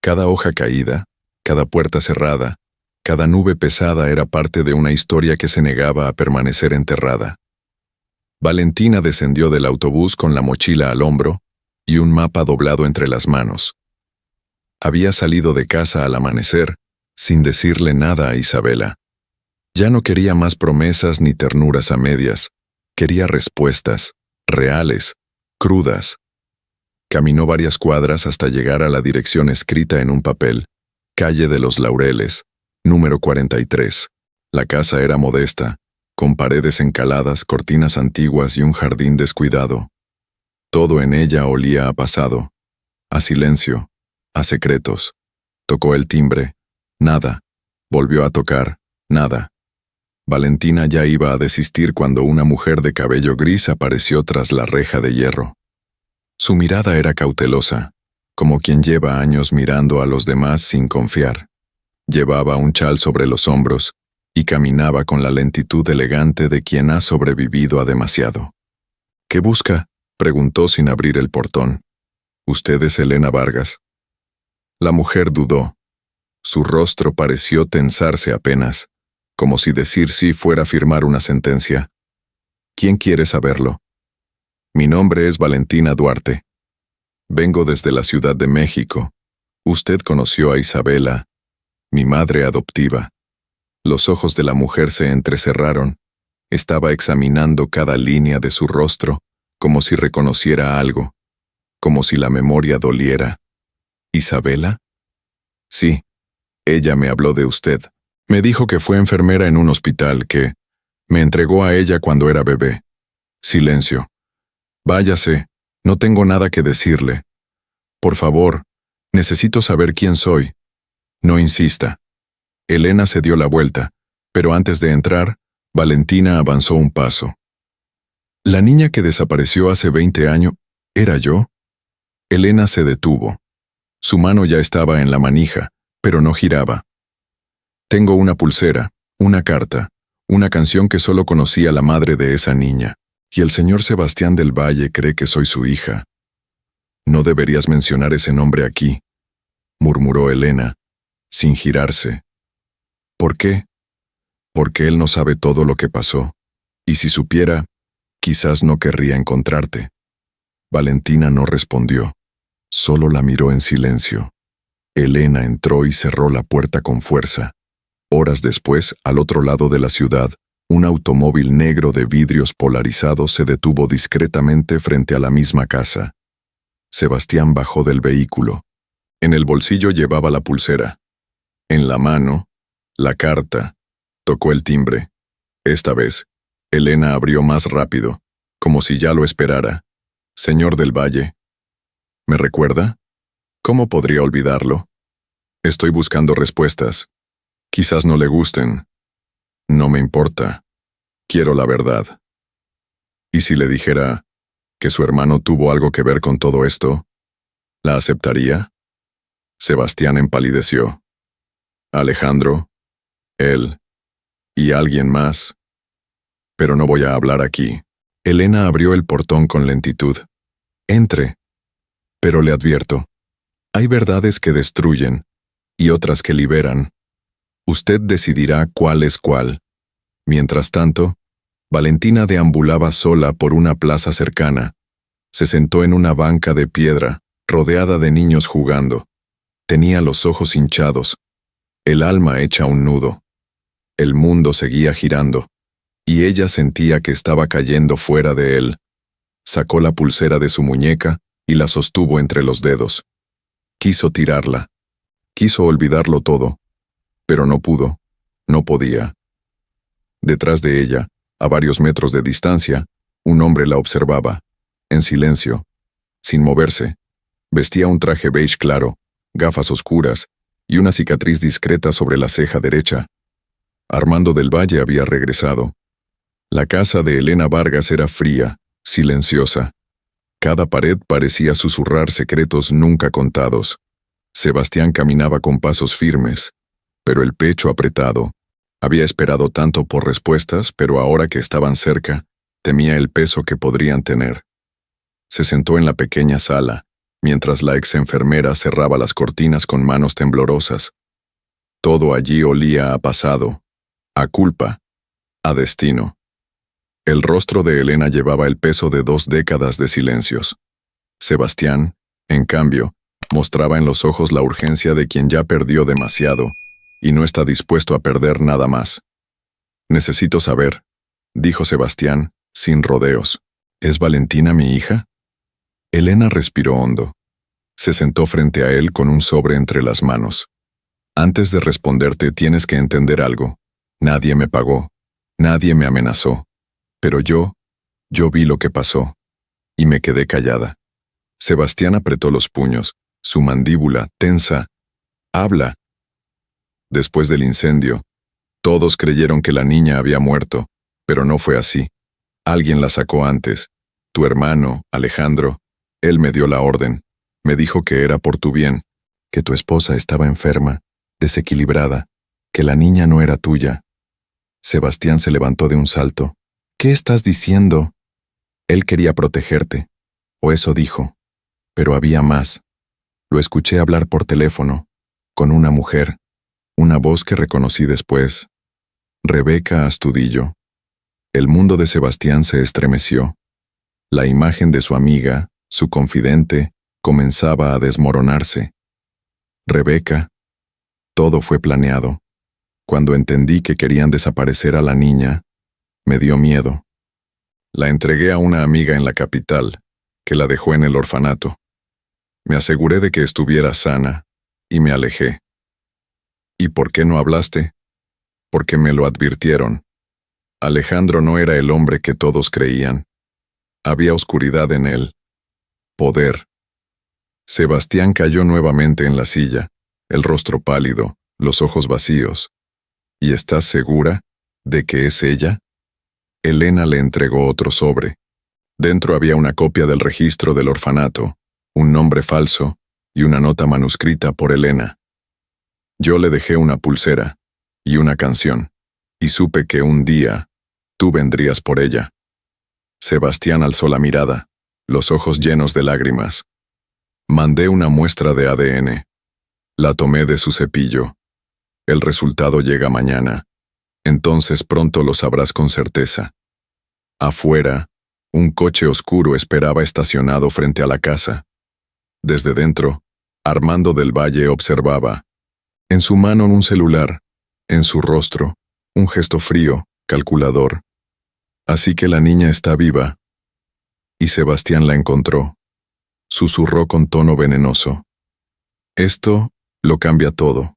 Speaker 1: Cada hoja caída, cada puerta cerrada, cada nube pesada era parte de una historia que se negaba a permanecer enterrada. Valentina descendió del autobús con la mochila al hombro y un mapa doblado entre las manos. Había salido de casa al amanecer, sin decirle nada a Isabela. Ya no quería más promesas ni ternuras a medias. Quería respuestas, reales, crudas. Caminó varias cuadras hasta llegar a la dirección escrita en un papel: Calle de los Laureles, número 43. La casa era modesta, con paredes encaladas, cortinas antiguas y un jardín descuidado. Todo en ella olía a pasado, a silencio, a secretos. Tocó el timbre. Nada. Volvió a tocar. Nada. Valentina ya iba a desistir cuando una mujer de cabello gris apareció tras la reja de hierro. Su mirada era cautelosa, como quien lleva años mirando a los demás sin confiar. Llevaba un chal sobre los hombros y caminaba con la lentitud elegante de quien ha sobrevivido a demasiado. ¿Qué busca?, preguntó sin abrir el portón. ¿Usted es Elena Vargas? La mujer dudó. Su rostro pareció tensarse apenas, como si decir sí fuera firmar una sentencia. ¿Quién quiere saberlo? Mi nombre es Valentina Duarte. Vengo desde la Ciudad de México. Usted conoció a Isabela, mi madre adoptiva. Los ojos de la mujer se entrecerraron. Estaba examinando cada línea de su rostro, como si reconociera algo, como si la memoria doliera. ¿Isabela? Sí, ella me habló de usted. Me dijo que fue enfermera en un hospital, que me entregó a ella cuando era bebé. Silencio. Váyase, no tengo nada que decirle. Por favor, necesito saber quién soy. No insista. Elena se dio la vuelta, pero antes de entrar, Valentina avanzó un paso. La niña que desapareció hace 20 años, ¿era yo? Elena se detuvo. Su mano ya estaba en la manija, pero no giraba. Tengo una pulsera, una carta, una canción que solo conocía la madre de esa niña, y el señor Sebastián del Valle cree que soy su hija. No deberías mencionar ese nombre aquí, murmuró Elena, sin girarse. ¿Por qué? Porque él no sabe todo lo que pasó, y si supiera, quizás no querría encontrarte. Valentina no respondió, solo la miró en silencio. Elena entró y cerró la puerta con fuerza. Horas después, al otro lado de la ciudad, un automóvil negro de vidrios polarizados se detuvo discretamente frente a la misma casa. Sebastián bajó del vehículo. En el bolsillo llevaba la pulsera. En la mano, la carta. Tocó el timbre. Esta vez, Elena abrió más rápido, como si ya lo esperara. Señor del Valle. ¿Me recuerda? ¿Cómo podría olvidarlo? Estoy buscando respuestas. Quizás no le gusten. No me importa. Quiero la verdad. ¿Y si le dijera que su hermano tuvo algo que ver con todo esto? ¿La aceptaría? Sebastián empalideció. Alejandro, él y alguien más. Pero no voy a hablar aquí. Elena abrió el portón con lentitud. Entre. Pero le advierto, hay verdades que destruyen y otras que liberan. Usted decidirá cuál es cuál. Mientras tanto, Valentina deambulaba sola por una plaza cercana. Se sentó en una banca de piedra, rodeada de niños jugando. Tenía los ojos hinchados, el alma hecha un nudo. El mundo seguía girando, y ella sentía que estaba cayendo fuera de él. Sacó la pulsera de su muñeca y la sostuvo entre los dedos. Quiso tirarla. Quiso olvidarlo todo, pero no pudo, no podía. Detrás de ella, a varios metros de distancia, un hombre la observaba, en silencio, sin moverse. Vestía un traje beige claro, gafas oscuras y una cicatriz discreta sobre la ceja derecha. Armando del Valle había regresado. La casa de Elena Vargas era fría, silenciosa. Cada pared parecía susurrar secretos nunca contados. Sebastián caminaba con pasos firmes, pero el pecho apretado. Había esperado tanto por respuestas, pero ahora que estaban cerca, temía el peso que podrían tener. Se sentó en la pequeña sala, mientras la ex enfermera cerraba las cortinas con manos temblorosas. Todo allí olía a pasado, a culpa, a destino. El rostro de Elena llevaba el peso de 2 décadas de silencios. Sebastián, en cambio, mostraba en los ojos la urgencia de quien ya perdió demasiado y no está dispuesto a perder nada más. Necesito saber, dijo Sebastián, sin rodeos. ¿Es Valentina mi hija? Elena respiró hondo. Se sentó frente a él con un sobre entre las manos. Antes de responderte tienes que entender algo. Nadie me pagó. Nadie me amenazó. Pero yo vi lo que pasó. Y me quedé callada. Sebastián apretó los puños, su mandíbula tensa. Habla. Después del incendio, todos creyeron que la niña había muerto, pero no fue así. Alguien la sacó antes. Tu hermano, Alejandro, él me dio la orden. Me dijo que era por tu bien, que tu esposa estaba enferma, desequilibrada, que la niña no era tuya. Sebastián se levantó de un salto. ¿Qué estás diciendo? Él quería protegerte, o eso dijo. Pero había más. Lo escuché hablar por teléfono, con una mujer, una voz que reconocí después. Rebeca Astudillo. El mundo de Sebastián se estremeció. La imagen de su amiga, su confidente, comenzaba a desmoronarse. Rebeca. Todo fue planeado. Cuando entendí que querían desaparecer a la niña, me dio miedo. La entregué a una amiga en la capital, que la dejó en el orfanato. Me aseguré de que estuviera sana, y me alejé. ¿Y por qué no hablaste? Porque me lo advirtieron. Alejandro no era el hombre que todos creían. Había oscuridad en él. Poder. Sebastián cayó nuevamente en la silla, el rostro pálido, los ojos vacíos. ¿Y estás segura de que es ella? Elena le entregó otro sobre. Dentro había una copia del registro del orfanato, un nombre falso y una nota manuscrita por Elena. Yo le dejé una pulsera y una canción, y supe que un día tú vendrías por ella. Sebastián alzó la mirada, los ojos llenos de lágrimas. Mandé una muestra de ADN. La tomé de su cepillo. El resultado llega mañana. Entonces pronto lo sabrás con certeza. Afuera, un coche oscuro esperaba estacionado frente a la casa. Desde dentro, Armando del Valle observaba. En su mano un celular, en su rostro, un gesto frío, calculador. Así que la niña está viva. Y Sebastián la encontró. Susurró con tono venenoso. Esto lo cambia todo.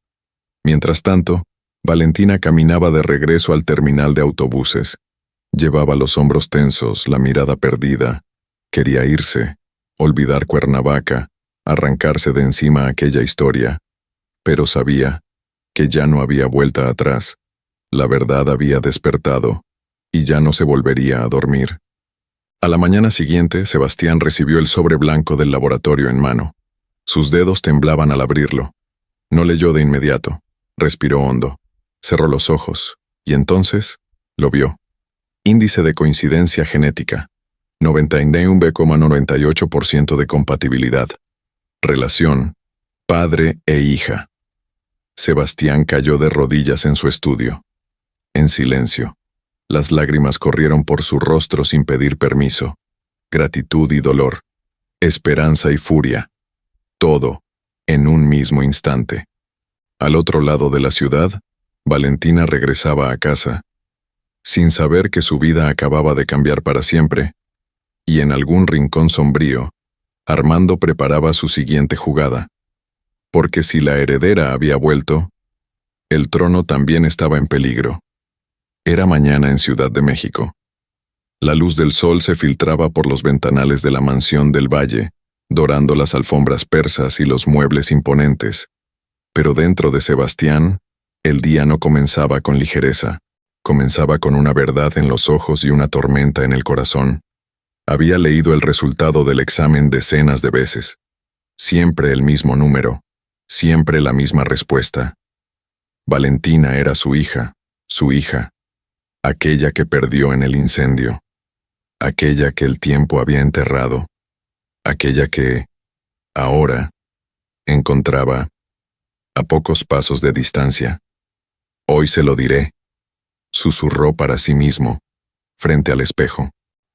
Speaker 1: Mientras tanto, Valentina caminaba de regreso al terminal de autobuses. Llevaba los hombros tensos, la mirada perdida. Quería irse, olvidar Cuernavaca, arrancarse de encima aquella historia, pero sabía que ya no había vuelta atrás. La verdad había despertado, y ya no se volvería a dormir. A la mañana siguiente, Sebastián recibió el sobre blanco del laboratorio en mano. Sus dedos temblaban al abrirlo. No leyó de inmediato. Respiró hondo. Cerró los ojos, y entonces lo vio. Índice de coincidencia genética. 99,98% de compatibilidad. Relación. Padre e hija. Sebastián cayó de rodillas en su estudio. En silencio. Las lágrimas corrieron por su rostro sin pedir permiso. Gratitud y dolor. Esperanza y furia. Todo, en un mismo instante. Al otro lado de la ciudad, Valentina regresaba a casa, sin saber que su vida acababa de cambiar para siempre, y en algún rincón sombrío, Armando preparaba su siguiente jugada. Porque si la heredera había vuelto, el trono también estaba en peligro. Era mañana en Ciudad de México. La luz del sol se filtraba por los ventanales de la mansión del Valle, dorando las alfombras persas y los muebles imponentes. Pero dentro de Sebastián, el día no comenzaba con ligereza. Comenzaba con una verdad en los ojos y una tormenta en el corazón. Había leído el resultado del examen decenas de veces. Siempre el mismo número. Siempre la misma respuesta. Valentina era su hija. Aquella que perdió en el incendio. Aquella que el tiempo había enterrado. Aquella que, ahora, encontraba a pocos pasos de distancia. Hoy se lo diré, susurró para sí mismo, frente al espejo.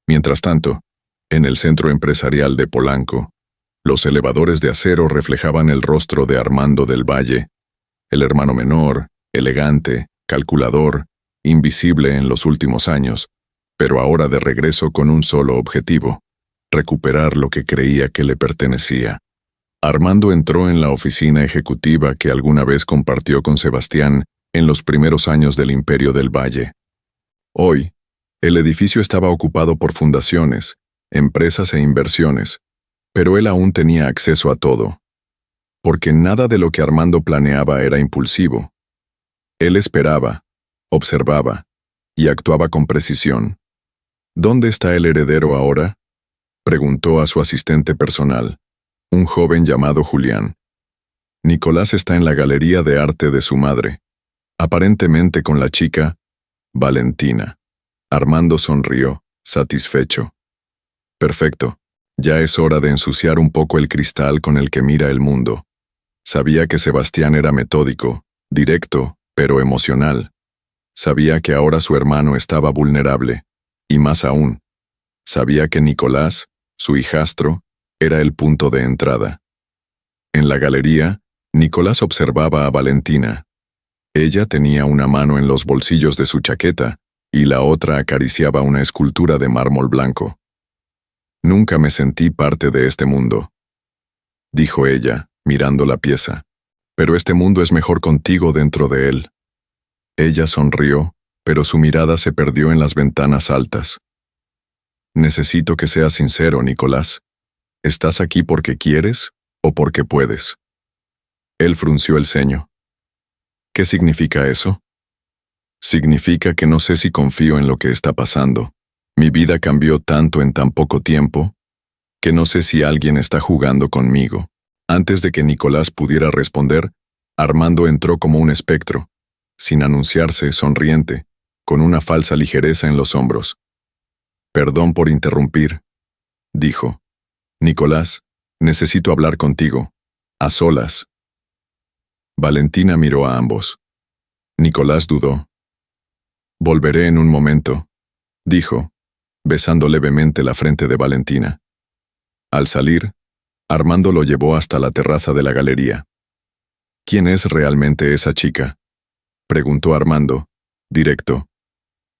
Speaker 1: Mientras tanto, en el centro empresarial de Polanco, los elevadores de acero reflejaban el rostro de Armando del Valle, el hermano menor, elegante, calculador, invisible en los últimos años, pero ahora de regreso con un solo objetivo: recuperar lo que creía que le pertenecía. Armando entró en la oficina ejecutiva que alguna vez compartió con Sebastián en los primeros años del Imperio del Valle. Hoy, el edificio estaba ocupado por fundaciones, empresas e inversiones, pero él aún tenía acceso a todo, porque nada de lo que Armando planeaba era impulsivo. Él esperaba, observaba y actuaba con precisión. ¿Dónde está el heredero ahora?, preguntó a su asistente personal, un joven llamado Julián. Nicolás está en la galería de arte de su madre, aparentemente con la chica Valentina. Armando sonrió, satisfecho. Perfecto. Ya es hora de ensuciar un poco el cristal con el que mira el mundo. Sabía que Sebastián era metódico, directo, pero emocional. Sabía que ahora su hermano estaba vulnerable, y más aún, sabía que Nicolás, su hijastro, era el punto de entrada. En la galería, Nicolás observaba a Valentina. Ella tenía una mano en los bolsillos de su chaqueta y la otra acariciaba una escultura de mármol blanco. Nunca me sentí parte de este mundo, dijo ella, mirando la pieza. Pero este mundo es mejor contigo dentro de él. Ella sonrió, pero su mirada se perdió en las ventanas altas. Necesito que seas sincero, Nicolás. ¿Estás aquí porque quieres o porque puedes? Él frunció el ceño. ¿Qué significa eso? Significa que no sé si confío en lo que está pasando. Mi vida cambió tanto en tan poco tiempo, que no sé si alguien está jugando conmigo. Antes de que Nicolás pudiera responder, Armando entró como un espectro, sin anunciarse, sonriente, con una falsa ligereza en los hombros. Perdón por interrumpir, dijo. Nicolás, necesito hablar contigo, a solas. Valentina miró a ambos. Nicolás dudó. Volveré en un momento, dijo, besando levemente la frente de Valentina. Al salir, Armando lo llevó hasta la terraza de la galería. ¿Quién es realmente esa chica?, preguntó Armando, directo.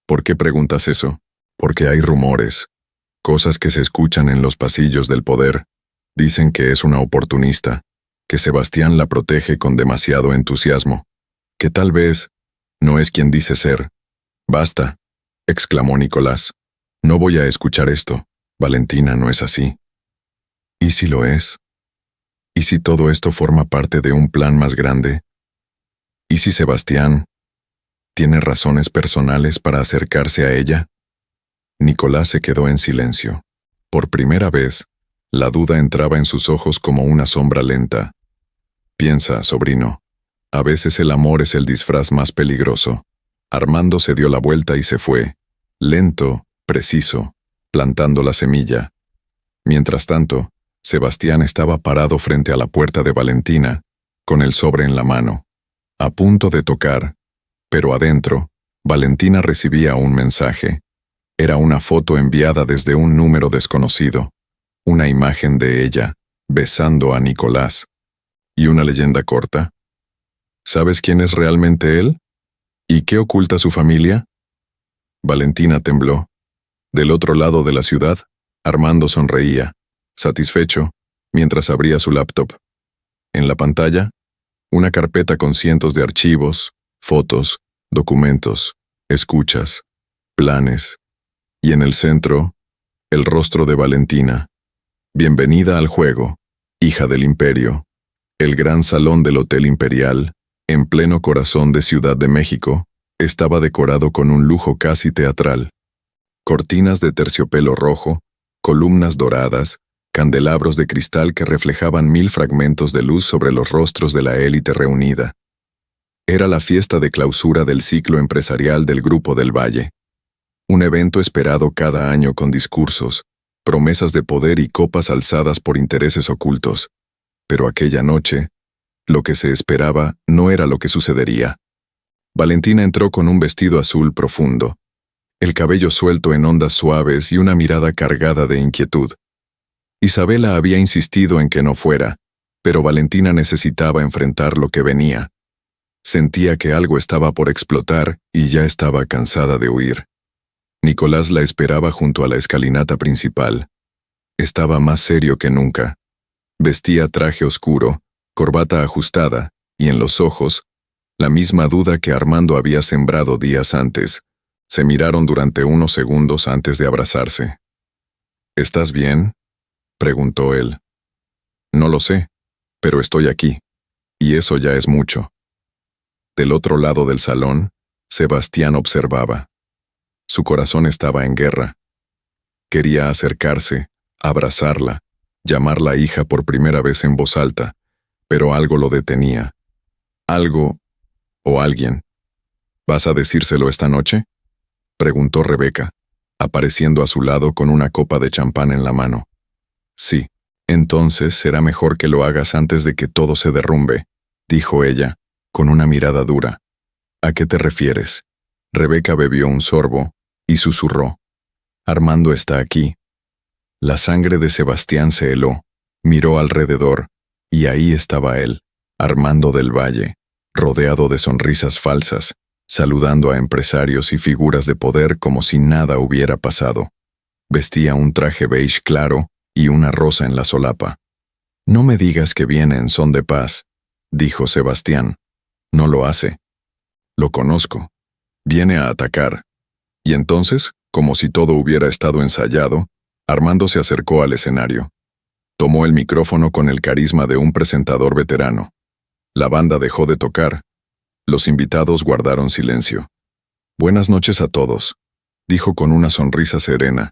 Speaker 1: ¿Por qué preguntas eso? Porque hay rumores, cosas que se escuchan en los pasillos del poder. Dicen que es una oportunista, que Sebastián la protege con demasiado entusiasmo, que tal vez no es quien dice ser. Basta, exclamó Nicolás. No voy a escuchar esto. Valentina no es así. ¿Y si lo es? ¿Y si todo esto forma parte de un plan más grande? ¿Y si Sebastián tiene razones personales para acercarse a ella? Nicolás se quedó en silencio. Por primera vez, la duda entraba en sus ojos como una sombra lenta. Piensa, sobrino, a veces el amor es el disfraz más peligroso. Armando se dio la vuelta y se fue, lento, preciso, plantando la semilla. Mientras tanto, Sebastián estaba parado frente a la puerta de Valentina, con el sobre en la mano, a punto de tocar, pero adentro, Valentina recibía un mensaje. Era una foto enviada desde un número desconocido, una imagen de ella, besando a Nicolás. ¿Y una leyenda corta? ¿Sabes quién es realmente él? ¿Y qué oculta su familia? Valentina tembló. Del otro lado de la ciudad, Armando sonreía, satisfecho, mientras abría su laptop. En la pantalla, una carpeta con cientos de archivos, fotos, documentos, escuchas, planes, y en el centro, el rostro de Valentina. Bienvenida al juego, hija del imperio. El gran salón del Hotel Imperial, en pleno corazón de Ciudad de México, estaba decorado con un lujo casi teatral. Cortinas de terciopelo rojo, columnas doradas, candelabros de cristal que reflejaban 1000 fragmentos de luz sobre los rostros de la élite reunida. Era la fiesta de clausura del ciclo empresarial del Grupo del Valle. Un evento esperado cada año con discursos, promesas de poder y copas alzadas por intereses ocultos. Pero aquella noche, lo que se esperaba no era lo que sucedería. Valentina entró con un vestido azul profundo, el cabello suelto en ondas suaves y una mirada cargada de inquietud. Isabela había insistido en que no fuera, pero Valentina necesitaba enfrentar lo que venía. Sentía que algo estaba por explotar y ya estaba cansada de huir. Nicolás la esperaba junto a la escalinata principal. Estaba más serio que nunca. Vestía traje oscuro, corbata ajustada, y en los ojos, la misma duda que Armando había sembrado días antes. Se miraron durante unos segundos antes de abrazarse. ¿Estás bien?, preguntó él. No lo sé, pero estoy aquí, y eso ya es mucho. Del otro lado del salón, Sebastián observaba. Su corazón estaba en guerra. Quería acercarse, abrazarla, llamarla hija por primera vez en voz alta, pero algo lo detenía. Algo o alguien. ¿Vas a decírselo esta noche?, preguntó Rebeca, apareciendo a su lado con una copa de champán en la mano. Sí, entonces será mejor que lo hagas antes de que todo se derrumbe, dijo ella, con una mirada dura. ¿A qué te refieres? Rebeca bebió un sorbo y susurró. Armando está aquí. La sangre de Sebastián se heló, miró alrededor, y ahí estaba él, Armando del Valle, rodeado de sonrisas falsas, saludando a empresarios y figuras de poder como si nada hubiera pasado. Vestía un traje beige claro y una rosa en la solapa. No me digas que viene en son de paz, dijo Sebastián. No lo hace. Lo conozco. Viene a atacar. Y entonces, como si todo hubiera estado ensayado, Armando se acercó al escenario. Tomó el micrófono con el carisma de un presentador veterano. La banda dejó de tocar. Los invitados guardaron silencio. Buenas noches a todos, dijo con una sonrisa serena.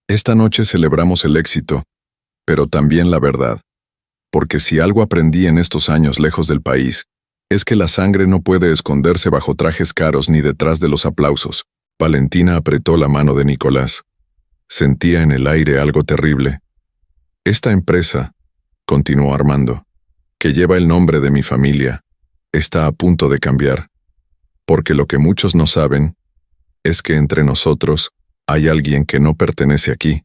Speaker 1: Esta noche celebramos el éxito, pero también la verdad. Porque si algo aprendí en estos años lejos del país, es que la sangre no puede esconderse bajo trajes caros ni detrás de los aplausos. Valentina apretó la mano de Nicolás. Sentía en el aire algo terrible. Esta empresa, continuó Armando, que lleva el nombre de mi familia, está a punto de cambiar. Porque lo que muchos no saben es que entre nosotros hay alguien que no pertenece aquí,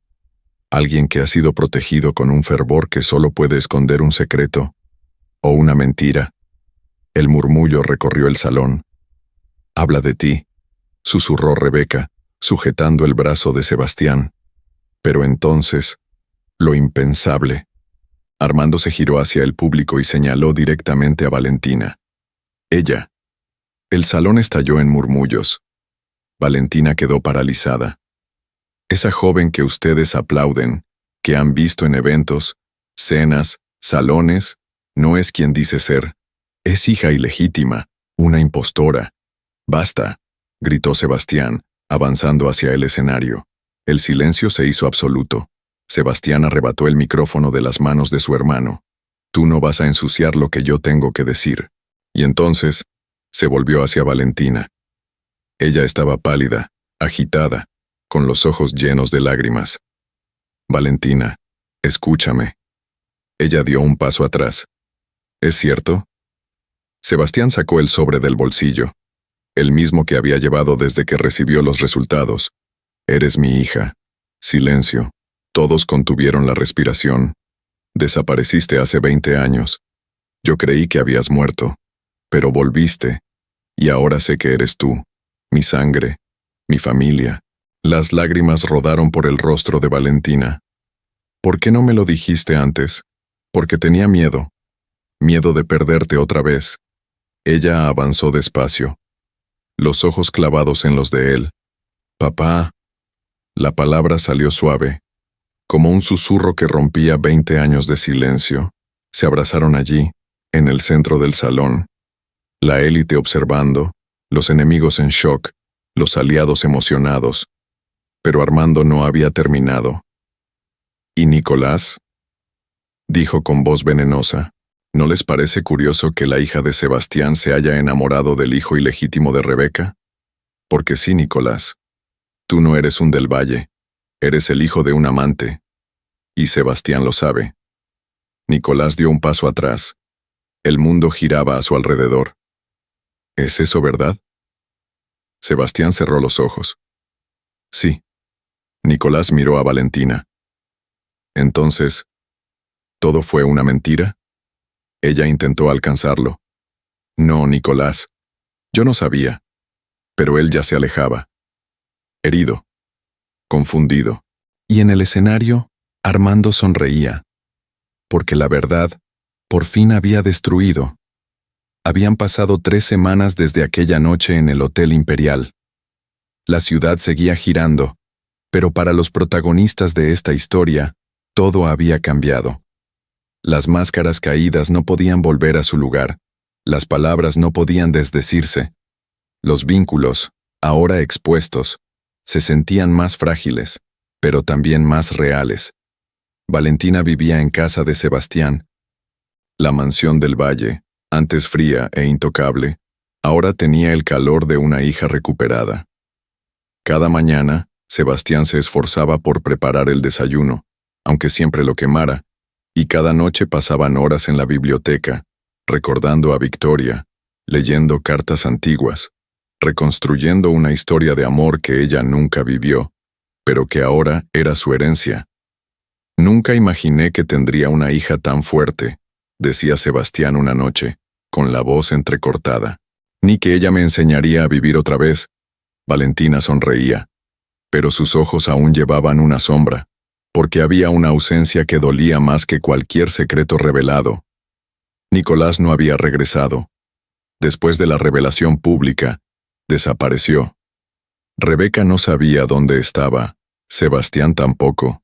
Speaker 1: alguien que ha sido protegido con un fervor que solo puede esconder un secreto o una mentira. El murmullo recorrió el salón. Habla de ti, susurró Rebeca, sujetando el brazo de Sebastián. Pero entonces, lo impensable. Armando se giró hacia el público y señaló directamente a Valentina. Ella. El salón estalló en murmullos. Valentina quedó paralizada. Esa joven que ustedes aplauden, que han visto en eventos, cenas, salones, no es quien dice ser. Es hija ilegítima, una impostora. Basta, gritó Sebastián, avanzando hacia el escenario. El silencio se hizo absoluto. Sebastián arrebató el micrófono de las manos de su hermano. Tú no vas a ensuciar lo que yo tengo que decir. Y entonces, se volvió hacia Valentina. Ella estaba pálida, agitada, con los ojos llenos de lágrimas. Valentina, escúchame. Ella dio un paso atrás. ¿Es cierto? Sebastián sacó el sobre del bolsillo, el mismo que había llevado desde que recibió los resultados. Eres mi hija. Silencio. Todos contuvieron la respiración. Desapareciste hace 20 años. Yo creí que habías muerto, pero volviste, y ahora sé que eres tú, mi sangre, mi familia. Las lágrimas rodaron por el rostro de Valentina. ¿Por qué no me lo dijiste antes? Porque tenía miedo. Miedo de perderte otra vez. Ella avanzó despacio, los ojos clavados en los de él. Papá. La palabra salió suave, como un susurro que rompía 20 años de silencio. Se abrazaron allí, en el centro del salón. La élite observando, los enemigos en shock, los aliados emocionados. Pero Armando no había terminado. ¿Y Nicolás? Dijo con voz venenosa. ¿No les parece curioso que la hija de Sebastián se haya enamorado del hijo ilegítimo de Rebeca? Porque sí, Nicolás. Tú no eres un del Valle. Eres el hijo de un amante. Y Sebastián lo sabe. Nicolás dio un paso atrás. El mundo giraba a su alrededor. ¿Es eso verdad? Sebastián cerró los ojos. Sí. Nicolás miró a Valentina. Entonces, ¿todo fue una mentira? Ella intentó alcanzarlo. No, Nicolás. Yo no sabía. Pero él ya se alejaba. Herido. Confundido. Y en el escenario, Armando sonreía. Porque la verdad, por fin había destruido. Habían pasado 3 semanas desde aquella noche en el Hotel Imperial. La ciudad seguía girando, pero para los protagonistas de esta historia, todo había cambiado. Las máscaras caídas no podían volver a su lugar, las palabras no podían desdecirse. Los vínculos, ahora expuestos, se sentían más frágiles, pero también más reales. Valentina vivía en casa de Sebastián. La mansión del Valle, antes fría e intocable, ahora tenía el calor de una hija recuperada. Cada mañana, Sebastián se esforzaba por preparar el desayuno, aunque siempre lo quemara, y cada noche pasaban horas en la biblioteca, recordando a Victoria, leyendo cartas antiguas, reconstruyendo una historia de amor que ella nunca vivió, pero que ahora era su herencia. Nunca imaginé que tendría una hija tan fuerte, decía Sebastián una noche, con la voz entrecortada. Ni que ella me enseñaría a vivir otra vez. Valentina sonreía, pero sus ojos aún llevaban una sombra, porque había una ausencia que dolía más que cualquier secreto revelado. Nicolás no había regresado. Después de la revelación pública, desapareció. Rebeca no sabía dónde estaba, Sebastián tampoco.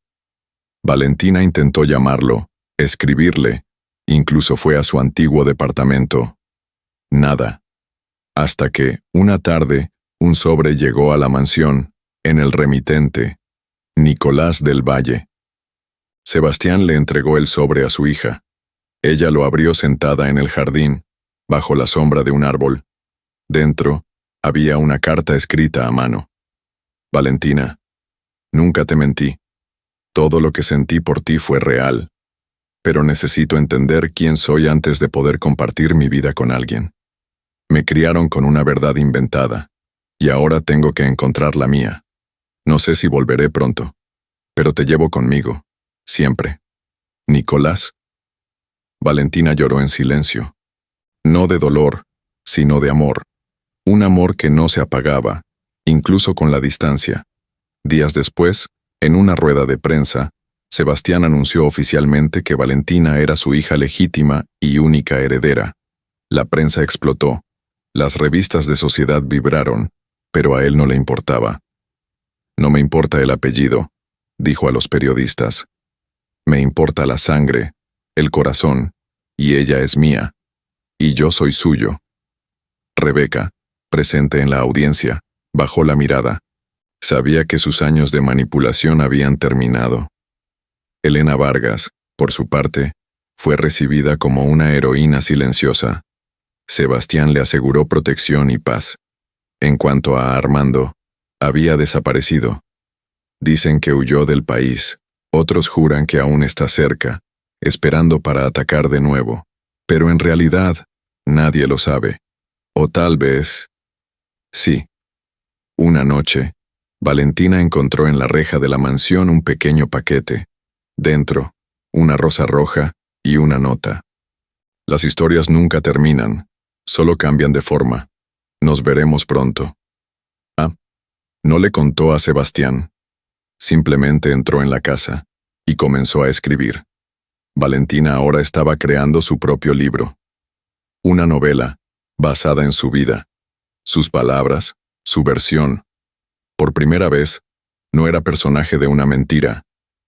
Speaker 1: Valentina intentó llamarlo, escribirle, incluso fue a su antiguo departamento. Nada. Hasta que, una tarde, un sobre llegó a la mansión, en el remitente, Nicolás del Valle. Sebastián le entregó el sobre a su hija. Ella lo abrió sentada en el jardín, bajo la sombra de un árbol. Dentro, había una carta escrita a mano. Valentina, nunca te mentí. Todo lo que sentí por ti fue real. Pero necesito entender quién soy antes de poder compartir mi vida con alguien. Me criaron con una verdad inventada, y ahora tengo que encontrar la mía. No sé si volveré pronto, pero te llevo conmigo, siempre. Nicolás. Valentina lloró en silencio. No de dolor, sino de amor. Un amor que no se apagaba, incluso con la distancia. Días después, en una rueda de prensa, Sebastián anunció oficialmente que Valentina era su hija legítima y única heredera. La prensa explotó. Las revistas de sociedad vibraron, pero a él no le importaba. No me importa el apellido, dijo a los periodistas. Me importa la sangre, el corazón, y ella es mía, y yo soy suyo. Rebeca, presente en la audiencia, bajó la mirada. Sabía que sus años de manipulación habían terminado. Elena Vargas, por su parte, fue recibida como una heroína silenciosa. Sebastián le aseguró protección y paz. En cuanto a Armando, había desaparecido. Dicen que huyó del país, otros juran que aún está cerca, esperando para atacar de nuevo. Pero en realidad, nadie lo sabe. O tal vez... Sí. Una noche, Valentina encontró en la reja de la mansión un pequeño paquete. Dentro, una rosa roja y una nota. Las historias nunca terminan, solo cambian de forma. Nos veremos pronto. Ah, no le contó a Sebastián. Simplemente entró en la casa y comenzó a escribir. Valentina ahora estaba creando su propio libro. Una novela, basada en su vida. Sus palabras, su versión. Por primera vez, no era personaje de una mentira,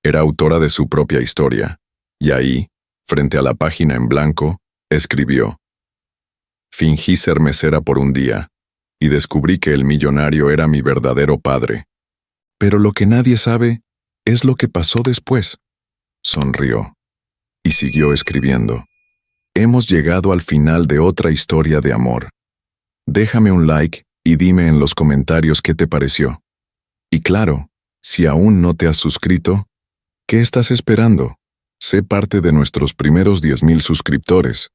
Speaker 1: era autora de su propia historia. Y ahí, frente a la página en blanco, escribió: Fingí ser mesera por un día, y descubrí que el millonario era mi verdadero padre. Pero lo que nadie sabe es lo que pasó después. Sonrió. Y siguió escribiendo. Hemos llegado al final de otra historia de amor. Déjame un like y dime en los comentarios qué te pareció. Y claro, si aún no te has suscrito, ¿qué estás esperando? Sé parte de nuestros primeros 10,000 suscriptores.